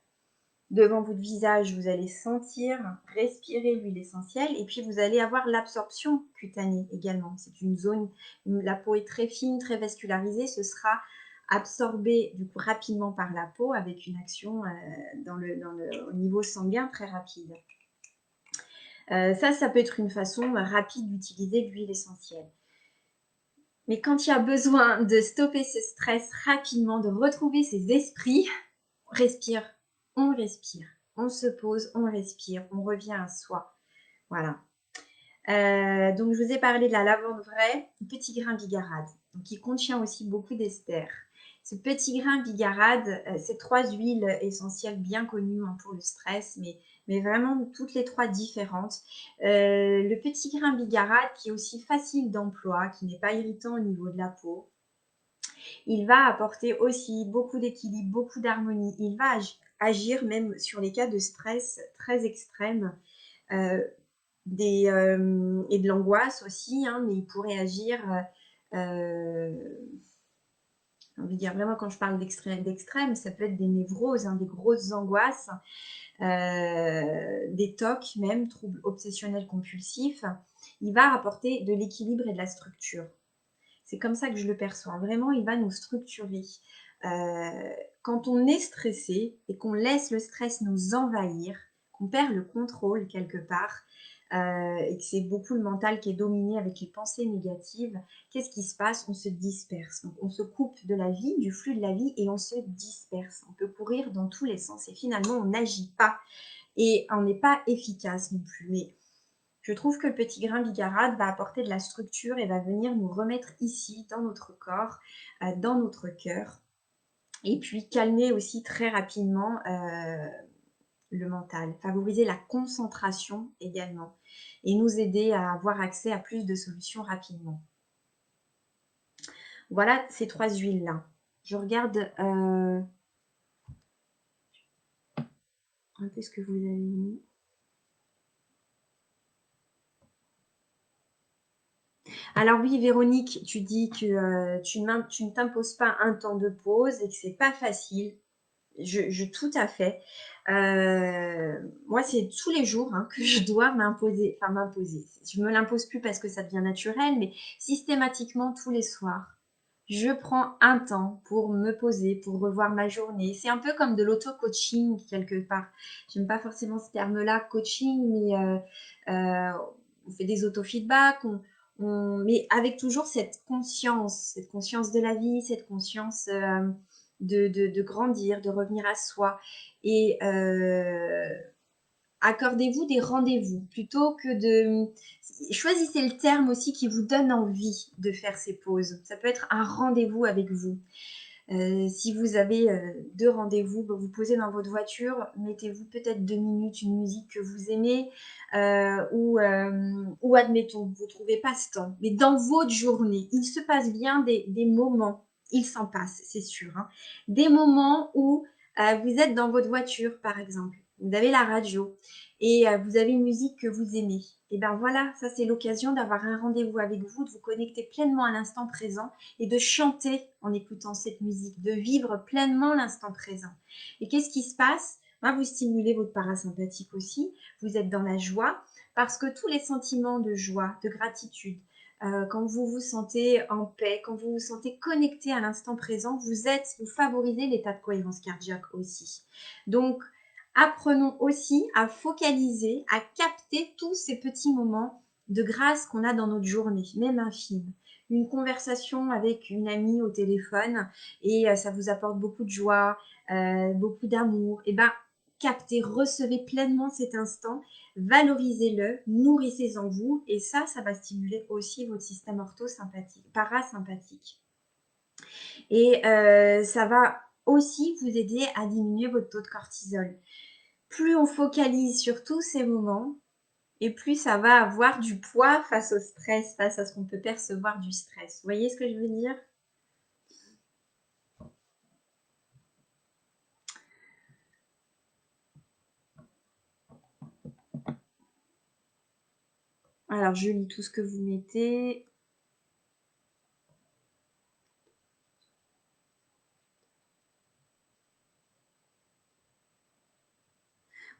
devant votre visage, vous allez sentir, respirer l'huile essentielle et puis vous allez avoir l'absorption cutanée également. C'est une zone, la peau est très fine, très vascularisée, ce sera absorbé du coup rapidement par la peau avec une action au niveau sanguin très rapide. Ça peut être une façon rapide d'utiliser l'huile essentielle. Mais quand il y a besoin de stopper ce stress rapidement, de retrouver ses esprits, on respire, on se pose, on respire, on revient à soi. Voilà. Donc, je vous ai parlé de la lavande vraie, petit grain bigarade, qui contient aussi beaucoup d'esters. Ce petit grain bigarade, c'est 3 huiles essentielles bien connues pour le stress, mais vraiment toutes les 3 différentes. Le petit grain bigarade qui est aussi facile d'emploi, qui n'est pas irritant au niveau de la peau. Il va apporter aussi beaucoup d'équilibre, beaucoup d'harmonie. Il va agir même sur les cas de stress très extrêmes et de l'angoisse aussi, hein, mais il pourrait agir, j'ai envie de dire vraiment quand je parle d'extrême, ça peut être des névroses, hein, des grosses angoisses, des TOC même, troubles obsessionnels compulsifs. Il va apporter de l'équilibre et de la structure. C'est comme ça que je le perçois. Vraiment, il va nous structurer. Quand on est stressé et qu'on laisse le stress nous envahir, qu'on perd le contrôle quelque part, et que c'est beaucoup le mental qui est dominé avec les pensées négatives, qu'est-ce qui se passe? On se disperse. Donc, on se coupe de la vie, du flux de la vie, et on se disperse. On peut courir dans tous les sens et finalement, on n'agit pas. Et on n'est pas efficace non plus. Mais je trouve que le petit grain bigarade va apporter de la structure et va venir nous remettre ici, dans notre corps, dans notre cœur. Et puis calmer aussi très rapidement le mental, favoriser la concentration également et nous aider à avoir accès à plus de solutions rapidement. Voilà ces 3 huiles-là. Je regarde un peu ce que vous avez mis. Alors oui, Véronique, tu dis que tu ne t'imposes pas un temps de pause et que c'est pas facile. Tout à fait. Moi, c'est tous les jours hein, que je dois m'imposer. Enfin, m'imposer. Je me l'impose plus parce que ça devient naturel, mais systématiquement tous les soirs, je prends un temps pour me poser, pour revoir ma journée. C'est un peu comme de l'auto-coaching quelque part. J'aime pas forcément ce terme-là, coaching, mais on fait des auto-feedbacks, mais avec toujours cette conscience de la vie, cette conscience de grandir, de revenir à soi. Et accordez-vous des rendez-vous plutôt que de... Choisissez le terme aussi qui vous donne envie de faire ces pauses. Ça peut être un rendez-vous avec vous. Si vous avez 2 rendez-vous, vous posez dans votre voiture, mettez-vous peut-être 2 minutes une musique que vous aimez ou admettons, vous ne trouvez pas ce temps. Mais dans votre journée, il se passe bien des moments, il s'en passe, c'est sûr. Hein, des moments où vous êtes dans votre voiture, par exemple. Vous avez la radio et vous avez une musique que vous aimez. Et bien voilà, ça c'est l'occasion d'avoir un rendez-vous avec vous, de vous connecter pleinement à l'instant présent et de chanter en écoutant cette musique, de vivre pleinement l'instant présent. Et qu'est-ce qui se passe? Vous stimulez votre parasympathique aussi, vous êtes dans la joie, parce que tous les sentiments de joie, de gratitude, quand vous vous sentez en paix, quand vous vous sentez connecté à l'instant présent, vous favorisez l'état de cohérence cardiaque aussi. Donc, apprenons aussi à focaliser, à capter tous ces petits moments de grâce qu'on a dans notre journée, même infimes. Une conversation avec une amie au téléphone et ça vous apporte beaucoup de joie, beaucoup d'amour. Et ben, captez, recevez pleinement cet instant, valorisez-le, nourrissez-en vous et ça va stimuler aussi votre système orthosympathique, parasympathique. Et ça va aussi vous aider à diminuer votre taux de cortisol. Plus on focalise sur tous ces moments, et plus ça va avoir du poids face au stress, face à ce qu'on peut percevoir du stress. Vous voyez ce que je veux dire? Alors, je lis tout ce que vous mettez.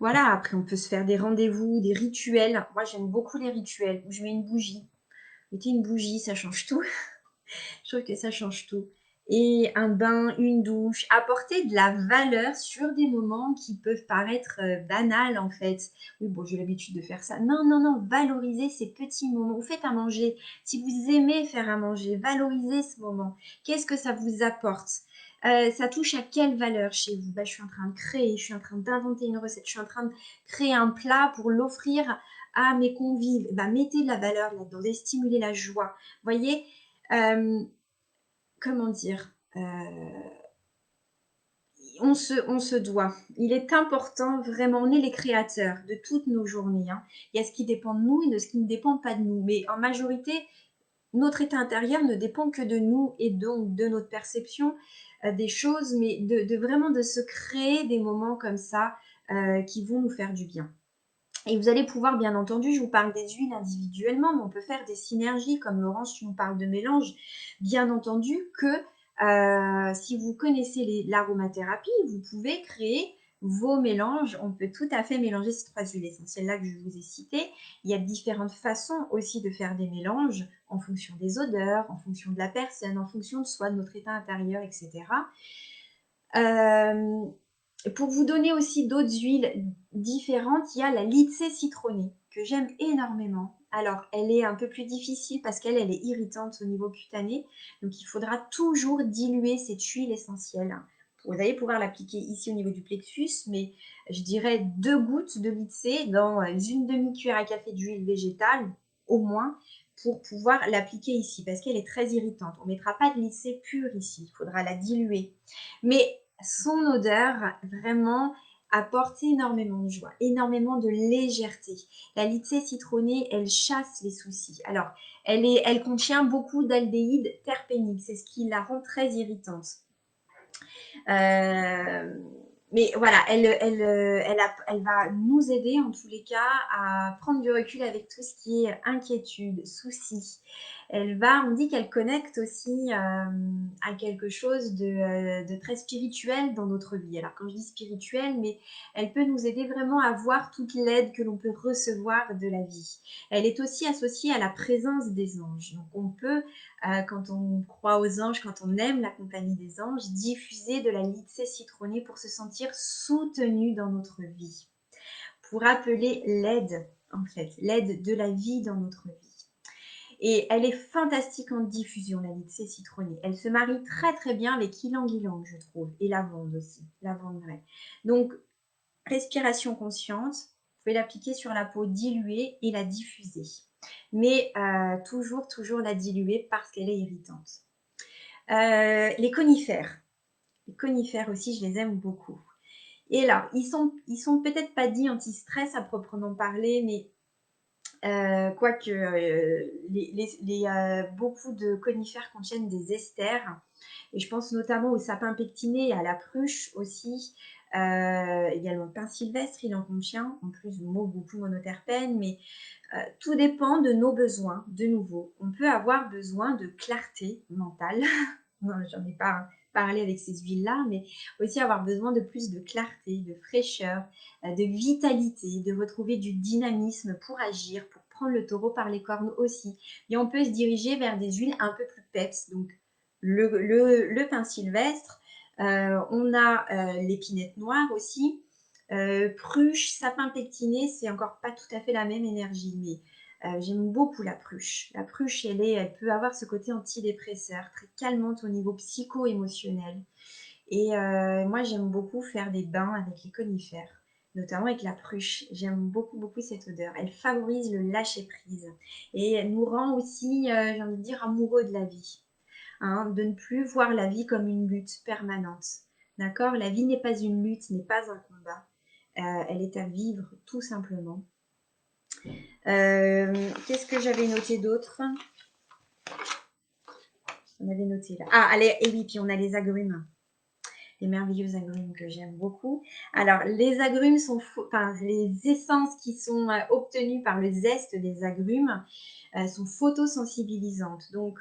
Voilà, après, on peut se faire des rendez-vous, des rituels. Moi, j'aime beaucoup les rituels où je mets une bougie. Mettez une bougie, ça change tout. Je trouve que ça change tout. Et un bain, une douche, apporter de la valeur sur des moments qui peuvent paraître banals en fait. Oui, bon, j'ai l'habitude de faire ça. Non, non, non, valorisez ces petits moments. Vous faites à manger. Si vous aimez faire à manger, valorisez ce moment. Qu'est-ce que ça vous apporte? Ça touche à quelle valeur chez vous? Je suis en train de créer, je suis en train d'inventer une recette, je suis en train de créer un plat pour l'offrir à mes convives. Mettez de la valeur là-dedans, stimuler la joie. Voyez, comment dire, on se doit. Il est important, vraiment, on est les créateurs de toutes nos journées. Hein. Il y a ce qui dépend de nous et de ce qui ne dépend pas de nous. Mais en majorité, notre état intérieur ne dépend que de nous et donc de notre perception des choses, mais de vraiment de se créer des moments comme ça qui vont nous faire du bien. Et vous allez pouvoir, bien entendu, je vous parle des huiles individuellement, mais on peut faire des synergies, comme Laurence, tu nous parles de mélange. Bien entendu que si vous connaissez l'aromathérapie, vous pouvez créer vos mélanges. On peut tout à fait mélanger ces 3 huiles essentielles-là que je vous ai citées. Il y a différentes façons aussi de faire des mélanges en fonction des odeurs, en fonction de la personne, en fonction de soi, de notre état intérieur, etc. Pour vous donner aussi d'autres huiles différentes, il y a la Lycée citronnée que j'aime énormément. Alors, elle est un peu plus difficile parce qu'elle est irritante au niveau cutané. Donc, il faudra toujours diluer cette huile essentielle. Vous allez pouvoir l'appliquer ici au niveau du plexus, mais je dirais 2 gouttes de Lycée dans une demi-cuillère à café d'huile végétale, au moins, pour pouvoir l'appliquer ici parce qu'elle est très irritante. On ne mettra pas de Lycée pur ici, il faudra la diluer. Mais son odeur, vraiment, apporte énormément de joie, énormément de légèreté. La Lycée citronnée, elle chasse les soucis. Alors, elle contient beaucoup d'aldéhyde terpénique, c'est ce qui la rend très irritante. Euh, mais voilà, elle va nous aider en tous les cas à prendre du recul avec tout ce qui est inquiétude, soucis. On dit qu'elle connecte aussi à quelque chose de très spirituel dans notre vie. Alors quand je dis spirituel, mais elle peut nous aider vraiment à voir toute l'aide que l'on peut recevoir de la vie. Elle est aussi associée à la présence des anges. Donc on peut quand on croit aux anges, quand on aime la compagnie des anges, diffuser de la Lycée citronnée pour se sentir soutenu dans notre vie, pour appeler l'aide, en fait, l'aide de la vie dans notre vie. Et elle est fantastique en diffusion, la Lycée citronnée. Elle se marie très très bien avec ylang-ylang, je trouve, et lavande aussi, lavande vraie. Donc, respiration consciente, vous pouvez l'appliquer sur la peau diluée et la diffuser. Mais toujours la diluer parce qu'elle est irritante. Les conifères. Les conifères aussi, je les aime beaucoup. Et alors, ils sont peut-être pas dits anti-stress à proprement parler, mais quoique beaucoup de conifères contiennent des esters. Et je pense notamment au sapin pectiné et à la pruche aussi. Également le pin sylvestre, il en contient. En plus, beaucoup monoterpènes, mais tout dépend de nos besoins. De nouveau, on peut avoir besoin de clarté mentale. Non, j'en ai pas parlé avec ces huiles-là, mais aussi avoir besoin de plus de clarté, de fraîcheur, de vitalité, de retrouver du dynamisme pour agir, pour prendre le taureau par les cornes aussi. Et on peut se diriger vers des huiles un peu plus peps, donc le pin sylvestre, on a l'épinette noire aussi, pruche, sapin pectiné, c'est encore pas tout à fait la même énergie, mais j'aime beaucoup la pruche. La pruche, elle peut avoir ce côté antidépresseur, très calmante au niveau psycho-émotionnel. Et moi, j'aime beaucoup faire des bains avec les conifères, notamment avec la pruche. J'aime beaucoup cette odeur. Elle favorise le lâcher-prise. Et elle nous rend aussi, j'ai envie de dire, amoureux de la vie. Hein, de ne plus voir la vie comme une lutte permanente. D'accord? La vie n'est pas une lutte, n'est pas un combat. Elle est à vivre tout simplement. Qu'est-ce que j'avais noté d'autre? On avait noté là. Ah, allez, et oui, puis on a les agrumes. Les merveilleux agrumes que j'aime beaucoup. Alors, les agrumes sont, enfin, les essences qui sont obtenues par le zeste des agrumes sont photosensibilisantes. Donc,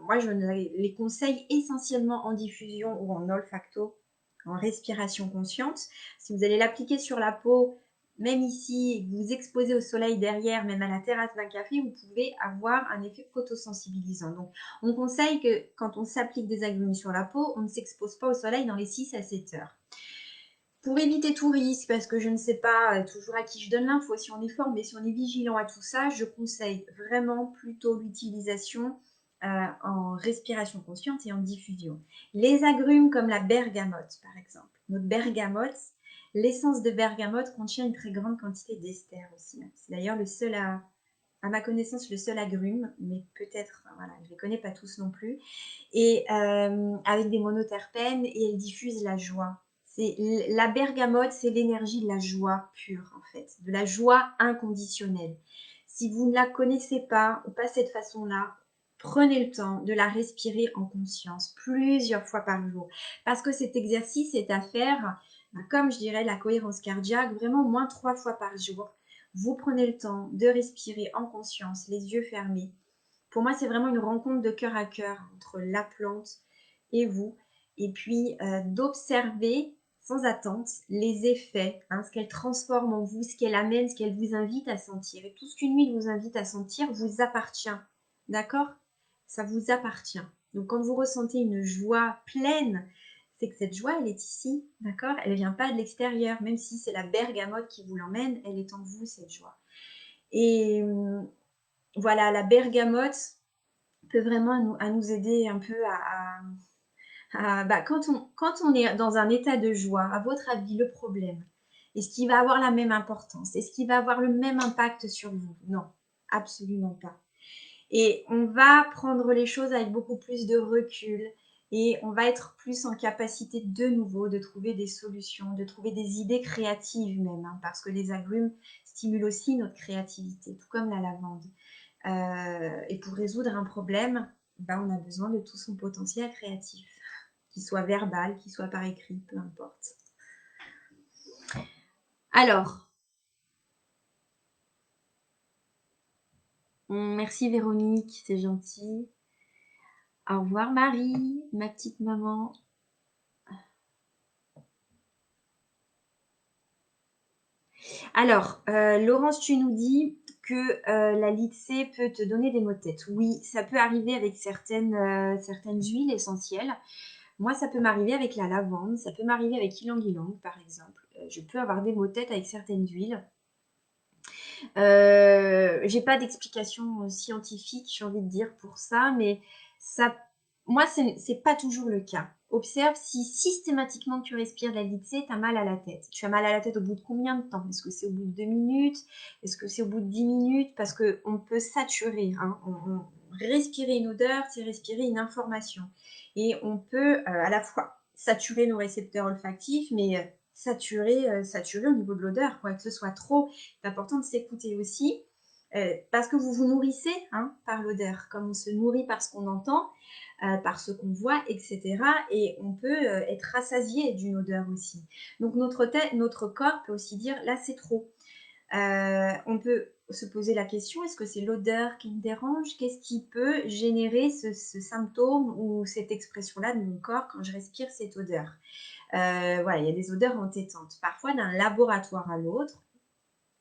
moi, je les conseille essentiellement en diffusion ou en olfacto, en respiration consciente. Si vous allez l'appliquer sur la peau, même ici, vous exposez au soleil derrière, même à la terrasse d'un café, vous pouvez avoir un effet photosensibilisant. Donc, on conseille que quand on s'applique des agrumes sur la peau, on ne s'expose pas au soleil dans les 6 à 7 heures. Pour éviter tout risque, parce que je ne sais pas toujours à qui je donne l'info, si on est fort, mais si on est vigilant à tout ça, je conseille vraiment plutôt l'utilisation en respiration consciente et en diffusion. Les agrumes comme la bergamote, par exemple. Notre bergamote, l'essence de bergamote contient une très grande quantité d'ester aussi. C'est d'ailleurs le seul à ma connaissance, le seul agrume, mais peut-être, voilà, je ne les connais pas tous non plus, et avec des monoterpènes, et elle diffuse la joie. La bergamote, c'est l'énergie de la joie pure, en fait, de la joie inconditionnelle. Si vous ne la connaissez pas, ou pas cette façon-là, prenez le temps de la respirer en conscience plusieurs fois par jour. Parce que cet exercice est à faire, comme je dirais la cohérence cardiaque, vraiment au moins 3 fois par jour. Vous prenez le temps de respirer en conscience, les yeux fermés. Pour moi, c'est vraiment une rencontre de cœur à cœur entre la plante et vous. Et puis d'observer sans attente les effets, ce qu'elle transforme en vous, ce qu'elle amène, ce qu'elle vous invite à sentir. Et tout ce qu'une huile vous invite à sentir vous appartient. D'accord? Ça vous appartient. Donc quand vous ressentez une joie pleine, c'est que cette joie, elle est ici, d'accord? Elle ne vient pas de l'extérieur, même si c'est la bergamote qui vous l'emmène, elle est en vous, cette joie. Et voilà, la bergamote peut vraiment nous aider un peu quand on est dans un état de joie, à votre avis, le problème, est-ce qu'il va avoir la même importance? Est-ce qu'il va avoir le même impact sur vous? Non, absolument pas. Et on va prendre les choses avec beaucoup plus de recul et on va être plus en capacité de nouveau de trouver des solutions, de trouver des idées créatives même, parce que les agrumes stimulent aussi notre créativité, tout comme la lavande. Et pour résoudre un problème, on a besoin de tout son potentiel créatif, qu'il soit verbal, qu'il soit par écrit, peu importe. Alors, merci Véronique, c'est gentil. Au revoir Marie, ma petite maman. Alors, Laurence, tu nous dis que la Litsé peut te donner des maux de tête. Oui, ça peut arriver avec certaines huiles essentielles. Moi, ça peut m'arriver avec la lavande, ça peut m'arriver avec ylang-ylang, par exemple. Je peux avoir des maux de tête avec certaines huiles. J'ai pas d'explication scientifique, j'ai envie de dire, pour ça, mais ça, moi, c'est pas toujours le cas. Observe si systématiquement tu respires de la Litsé, tu as mal à la tête. Tu as mal à la tête au bout de combien de temps? Est-ce que c'est au bout de 2 minutes? Est-ce que c'est au bout de 10 minutes? Parce qu'on peut saturer. Respirer une odeur, c'est respirer une information. Et on peut à la fois saturer nos récepteurs olfactifs, mais saturer au niveau de l'odeur, que ce soit trop. C'est important de s'écouter aussi, parce que vous vous nourrissez par l'odeur, comme on se nourrit par ce qu'on entend, par ce qu'on voit, etc. Et on peut être rassasié d'une odeur aussi. Donc notre corps peut aussi dire, là c'est trop. On peut se poser la question, est-ce que c'est l'odeur qui me dérange? Qu'est-ce qui peut générer ce symptôme ou cette expression-là de mon corps quand je respire cette odeur? Voilà, il y a des odeurs entêtantes. Parfois, d'un laboratoire à l'autre,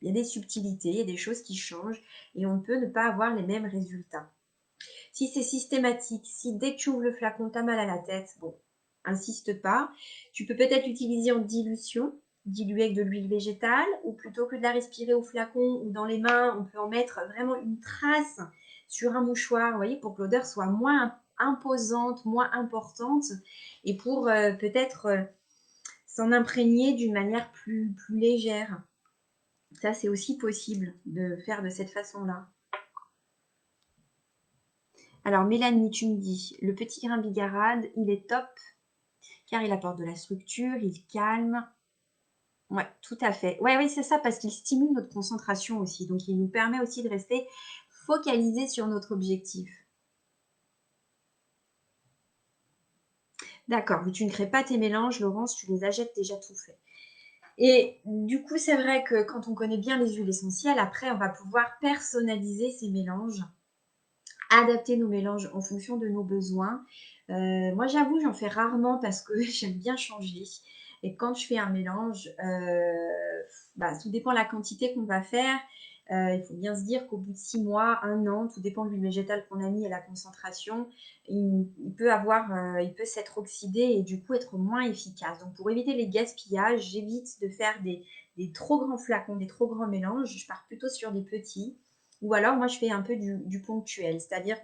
il y a des subtilités, il y a des choses qui changent et on peut ne pas avoir les mêmes résultats. Si c'est systématique, si dès que tu ouvres le flacon, tu as mal à la tête, bon, insiste pas. Tu peux peut-être l'utiliser en dilution, diluer avec de l'huile végétale, ou plutôt que de la respirer au flacon ou dans les mains, on peut en mettre vraiment une trace sur un mouchoir, vous voyez, pour que l'odeur soit moins imposante, moins importante, et pour peut-être s'en imprégner d'une manière plus légère. Ça, c'est aussi possible de faire de cette façon-là. Alors, Mélanie, tu me dis, le petit grain bigarade, il est top car il apporte de la structure, il calme. Ouais, tout à fait. Ouais, oui, c'est ça, parce qu'il stimule notre concentration aussi. Donc, il nous permet aussi de rester focalisé sur notre objectif. D'accord, tu ne crées pas tes mélanges, Laurence, tu les achètes déjà tout faits. Et du coup, c'est vrai que quand on connaît bien les huiles essentielles, après, on va pouvoir personnaliser ces mélanges, adapter nos mélanges en fonction de nos besoins. Moi, j'avoue, j'en fais rarement parce que j'aime bien changer. Et quand je fais un mélange, tout dépend de la quantité qu'on va faire. Il faut bien se dire qu'au bout de 6 mois, 1 an, tout dépend de l'huile végétale qu'on a mis et la concentration, il peut s'être oxydé et du coup être moins efficace. Donc pour éviter les gaspillages, j'évite de faire des trop grands flacons, des trop grands mélanges. Je pars plutôt sur des petits. Ou alors moi je fais un peu du ponctuel, c'est-à-dire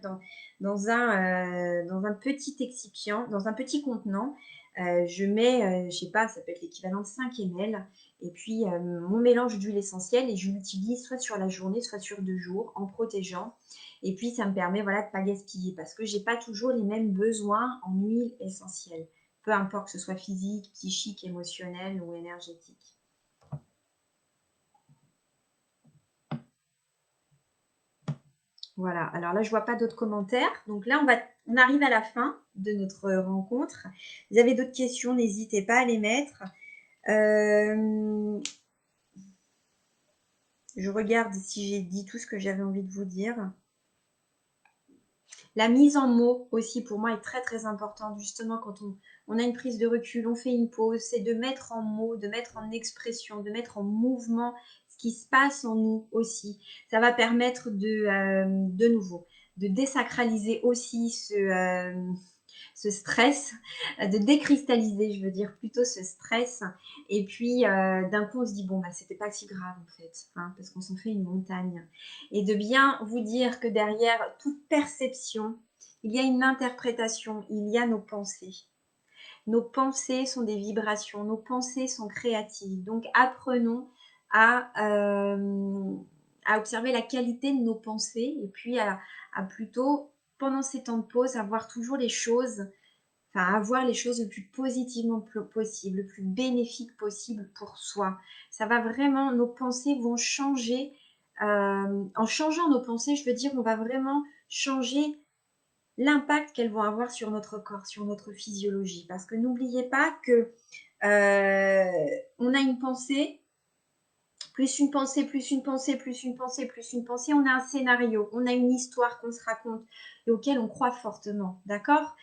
dans un petit excipient, dans un petit contenant, je mets, je sais pas, ça peut être l'équivalent de 5 ml, et puis mon mélange d'huile essentielle, et je l'utilise soit sur la journée, soit sur 2 jours, en protégeant. Et puis ça me permet de ne pas gaspiller, parce que j'ai pas toujours les mêmes besoins en huile essentielle, peu importe que ce soit physique, psychique, émotionnel ou énergétique. Voilà, alors là, je vois pas d'autres commentaires. Donc là, on arrive à la fin de notre rencontre. Vous avez d'autres questions, n'hésitez pas à les mettre. Je regarde si j'ai dit tout ce que j'avais envie de vous dire. La mise en mots aussi, pour moi, est très, très importante. Justement, quand on a une prise de recul, on fait une pause, c'est de mettre en mots, de mettre en expression, de mettre en mouvement ce qui se passe en nous aussi. Ça va permettre de nouveau, de désacraliser aussi ce stress, de décristalliser, je veux dire, plutôt ce stress. Et puis, d'un coup, on se dit, bon, bah, c'était pas si grave, en fait, hein, parce qu'on s'en fait une montagne. Et de bien vous dire que derrière toute perception, il y a une interprétation, il y a nos pensées. Nos pensées sont des vibrations, nos pensées sont créatives. Donc, apprenons à, euh, à observer la qualité de nos pensées et puis à plutôt, pendant ces temps de pause, à voir toujours les choses, enfin, avoir les choses le plus positivement possible, le plus bénéfique possible pour soi. Ça va vraiment, nos pensées vont changer. En changeant nos pensées, je veux dire, on va vraiment changer l'impact qu'elles vont avoir sur notre corps, sur notre physiologie. Parce que n'oubliez pas que on a une pensée, plus une pensée, plus une pensée, plus une pensée, plus une pensée, on a un scénario, on a une histoire qu'on se raconte et auquel on croit fortement, d'accord?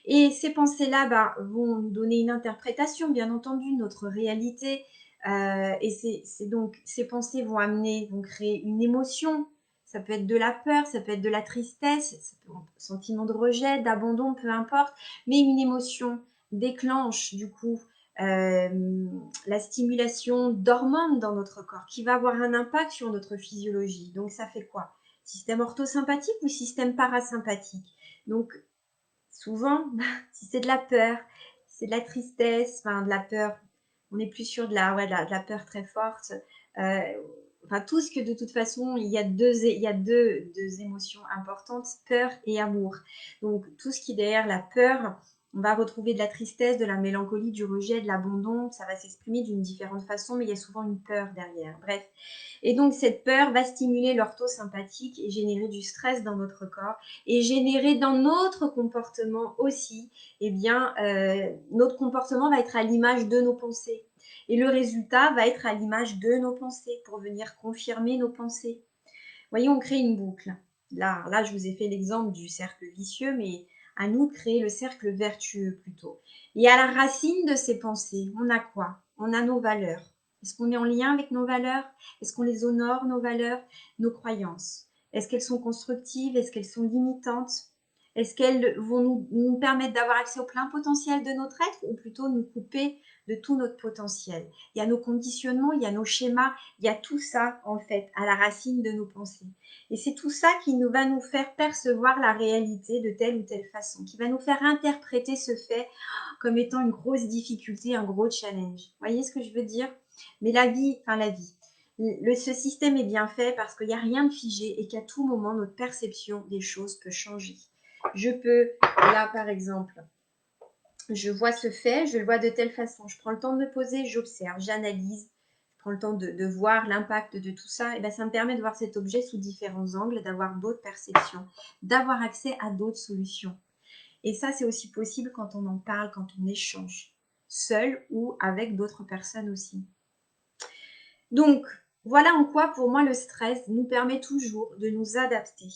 Et ces pensées-là vont nous donner une interprétation, bien entendu, de notre réalité. Et c'est donc, ces pensées vont amener, vont créer une émotion. Ça peut être de la peur, ça peut être de la tristesse, ça peut être un sentiment de rejet, d'abandon, peu importe. Mais une émotion déclenche, du coup, la stimulation d'hormones dans notre corps qui va avoir un impact sur notre physiologie. Donc ça fait quoi? Système orthosympathique ou système parasympathique? Donc souvent, si c'est de la peur, si c'est de la tristesse, enfin de la peur, on est plus sûr de la peur très forte. Euh, enfin tout ce que de toute façon, il y a deux émotions importantes, peur et amour. Donc tout ce qui est derrière la peur, on va retrouver de la tristesse, de la mélancolie, du rejet, de l'abandon. Ça va s'exprimer d'une différente façon, mais il y a souvent une peur derrière. Bref. Et donc cette peur va stimuler l'orthosympathique et générer du stress dans notre corps et générer dans notre comportement aussi, eh bien, notre comportement va être à l'image de nos pensées. Et le résultat va être à l'image de nos pensées pour venir confirmer nos pensées. Voyez, on crée une boucle. Là, je vous ai fait l'exemple du cercle vicieux, mais à nous de créer le cercle vertueux plutôt. Et à la racine de ces pensées, on a quoi? On a nos valeurs. Est-ce qu'on est en lien avec nos valeurs? Est-ce qu'on les honore, nos valeurs, nos croyances? Est-ce qu'elles sont constructives? Est-ce qu'elles sont limitantes? Est-ce qu'elles vont nous permettre d'avoir accès au plein potentiel de notre être ou plutôt nous couper de tout notre potentiel? Il y a nos conditionnements, il y a nos schémas, il y a tout ça, en fait, à la racine de nos pensées. Et c'est tout ça qui va nous faire percevoir la réalité de telle ou telle façon, qui va nous faire interpréter ce fait comme étant une grosse difficulté, un gros challenge. Vous voyez ce que je veux dire? Mais la vie, ce système est bien fait parce qu'il n'y a rien de figé et qu'à tout moment, notre perception des choses peut changer. Je peux, là par exemple, je vois ce fait, je le vois de telle façon, je prends le temps de me poser, j'observe, j'analyse, je prends le temps de voir l'impact de tout ça, et bien ça me permet de voir cet objet sous différents angles, d'avoir d'autres perceptions, d'avoir accès à d'autres solutions. Et ça, c'est aussi possible quand on en parle, quand on échange, seul ou avec d'autres personnes aussi. Donc, voilà en quoi, pour moi, le stress nous permet toujours de nous adapter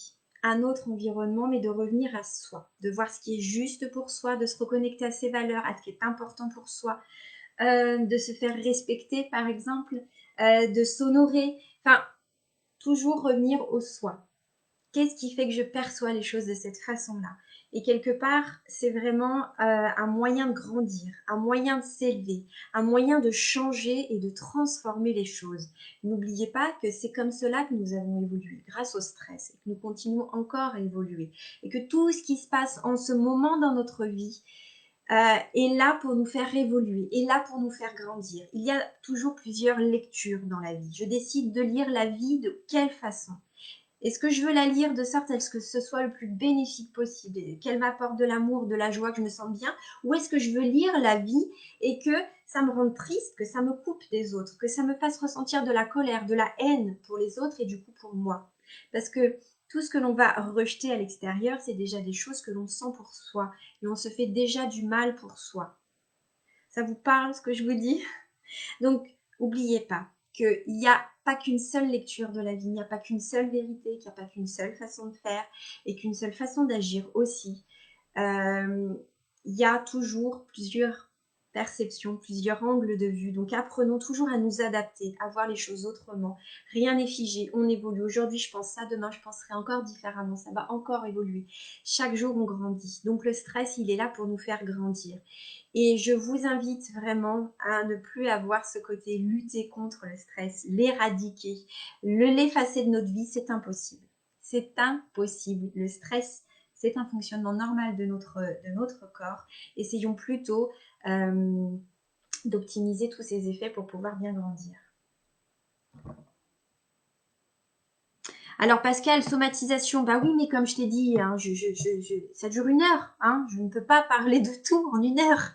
à notre environnement, mais de revenir à soi, de voir ce qui est juste pour soi, de se reconnecter à ses valeurs, à ce qui est important pour soi, de se faire respecter, par exemple, de s'honorer. Enfin, toujours revenir au soi. Qu'est-ce qui fait que je perçois les choses de cette façon-là? Et quelque part, c'est vraiment un moyen de grandir, un moyen de s'élever, un moyen de changer et de transformer les choses. N'oubliez pas que c'est comme cela que nous avons évolué, grâce au stress, et que nous continuons encore à évoluer. Et que tout ce qui se passe en ce moment dans notre vie est là pour nous faire évoluer, est là pour nous faire grandir. Il y a toujours plusieurs lectures dans la vie. Je décide de lire la vie de quelle façon? Est-ce que je veux la lire de sorte à ce que ce soit le plus bénéfique possible, qu'elle m'apporte de l'amour, de la joie, que je me sente bien? Ou est-ce que je veux lire la vie et que ça me rende triste, que ça me coupe des autres, que ça me fasse ressentir de la colère, de la haine pour les autres et du coup pour moi? Parce que tout ce que l'on va rejeter à l'extérieur, c'est déjà des choses que l'on sent pour soi. Et on se fait déjà du mal pour soi. Ça vous parle ce que je vous dis? Donc, n'oubliez pas qu'il n'y a pas qu'une seule lecture de la vie, il n'y a pas qu'une seule vérité, qu'il n'y a pas qu'une seule façon de faire et qu'une seule façon d'agir aussi. Il y a toujours plusieurs perceptions, plusieurs angles de vue. Donc apprenons toujours à nous adapter, à voir les choses autrement. Rien n'est figé, on évolue. Aujourd'hui, je pense ça, demain, je penserai encore différemment. Ça va encore évoluer. Chaque jour, on grandit. Donc le stress, il est là pour nous faire grandir. Et je vous invite vraiment à ne plus avoir ce côté lutter contre le stress, l'éradiquer, l'effacer de notre vie, c'est impossible. C'est impossible. Le stress, c'est un fonctionnement normal de notre corps. Essayons plutôt d'optimiser tous ces effets pour pouvoir bien grandir. Alors Pascal, somatisation, bah oui, mais comme je t'ai dit, hein, ça dure 1 heure. Hein, je ne peux pas parler de tout en 1 heure.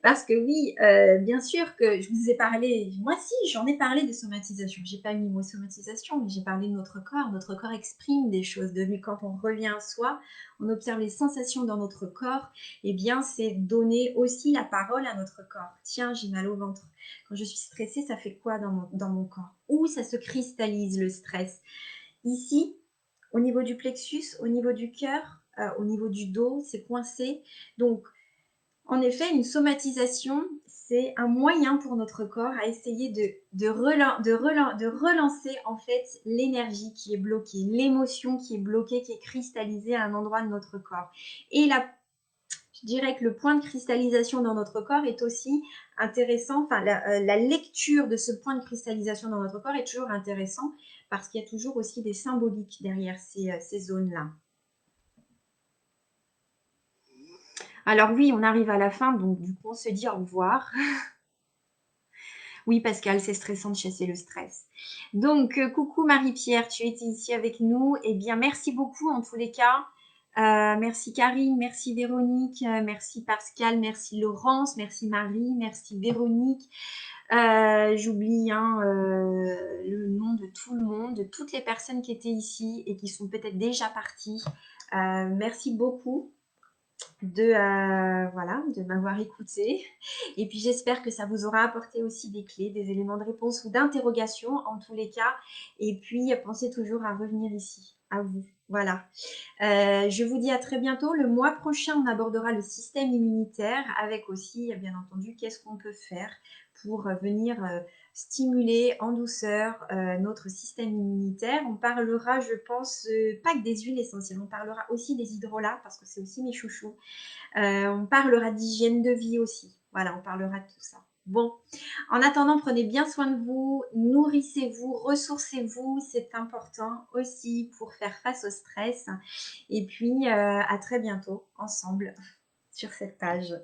Parce que oui, bien sûr que je vous ai parlé, moi si, j'en ai parlé de somatisation. J'ai pas mis le mot somatisation, mais j'ai parlé de notre corps. Notre corps exprime des choses de lui. Quand on revient à soi, on observe les sensations dans notre corps. Eh bien, c'est donner aussi la parole à notre corps. Tiens, j'ai mal au ventre. Quand je suis stressée, ça fait quoi dans mon corps? Où ça se cristallise le stress? Ici, au niveau du plexus, au niveau du cœur, au niveau du dos, c'est coincé. Donc, en effet, une somatisation, c'est un moyen pour notre corps à essayer de relancer en fait l'énergie qui est bloquée, l'émotion qui est bloquée, qui est cristallisée à un endroit de notre corps. Et là, je dirais que le point de cristallisation dans notre corps est aussi intéressant. Enfin, la lecture de ce point de cristallisation dans notre corps est toujours intéressant parce qu'il y a toujours aussi des symboliques derrière ces zones-là. Alors oui, on arrive à la fin, donc du coup, on se dit au revoir. Oui, Pascal, c'est stressant de chasser le stress. Donc, coucou Marie-Pierre, tu étais ici avec nous. Eh bien, merci beaucoup en tous les cas. Merci Karine, merci Véronique, merci Pascal, merci Laurence, merci Marie, merci Véronique. J'oublie hein, le nom de tout le monde, de toutes les personnes qui étaient ici et qui sont peut-être déjà parties. Merci beaucoup de m'avoir écouté. Et puis j'espère que ça vous aura apporté aussi des clés, des éléments de réponse ou d'interrogation en tous les cas. Et puis pensez toujours à revenir ici, à vous. Voilà. Je vous dis à très bientôt. Le mois prochain, on abordera le système immunitaire avec aussi, bien entendu, qu'est-ce qu'on peut faire pour venir stimuler en douceur notre système immunitaire. On parlera, je pense, pas que des huiles essentielles, on parlera aussi des hydrolats parce que c'est aussi mes chouchous. On parlera d'hygiène de vie aussi. Voilà, on parlera de tout ça. Bon, en attendant, prenez bien soin de vous, nourrissez-vous, ressourcez-vous, c'est important aussi pour faire face au stress. Et puis, à très bientôt ensemble sur cette page.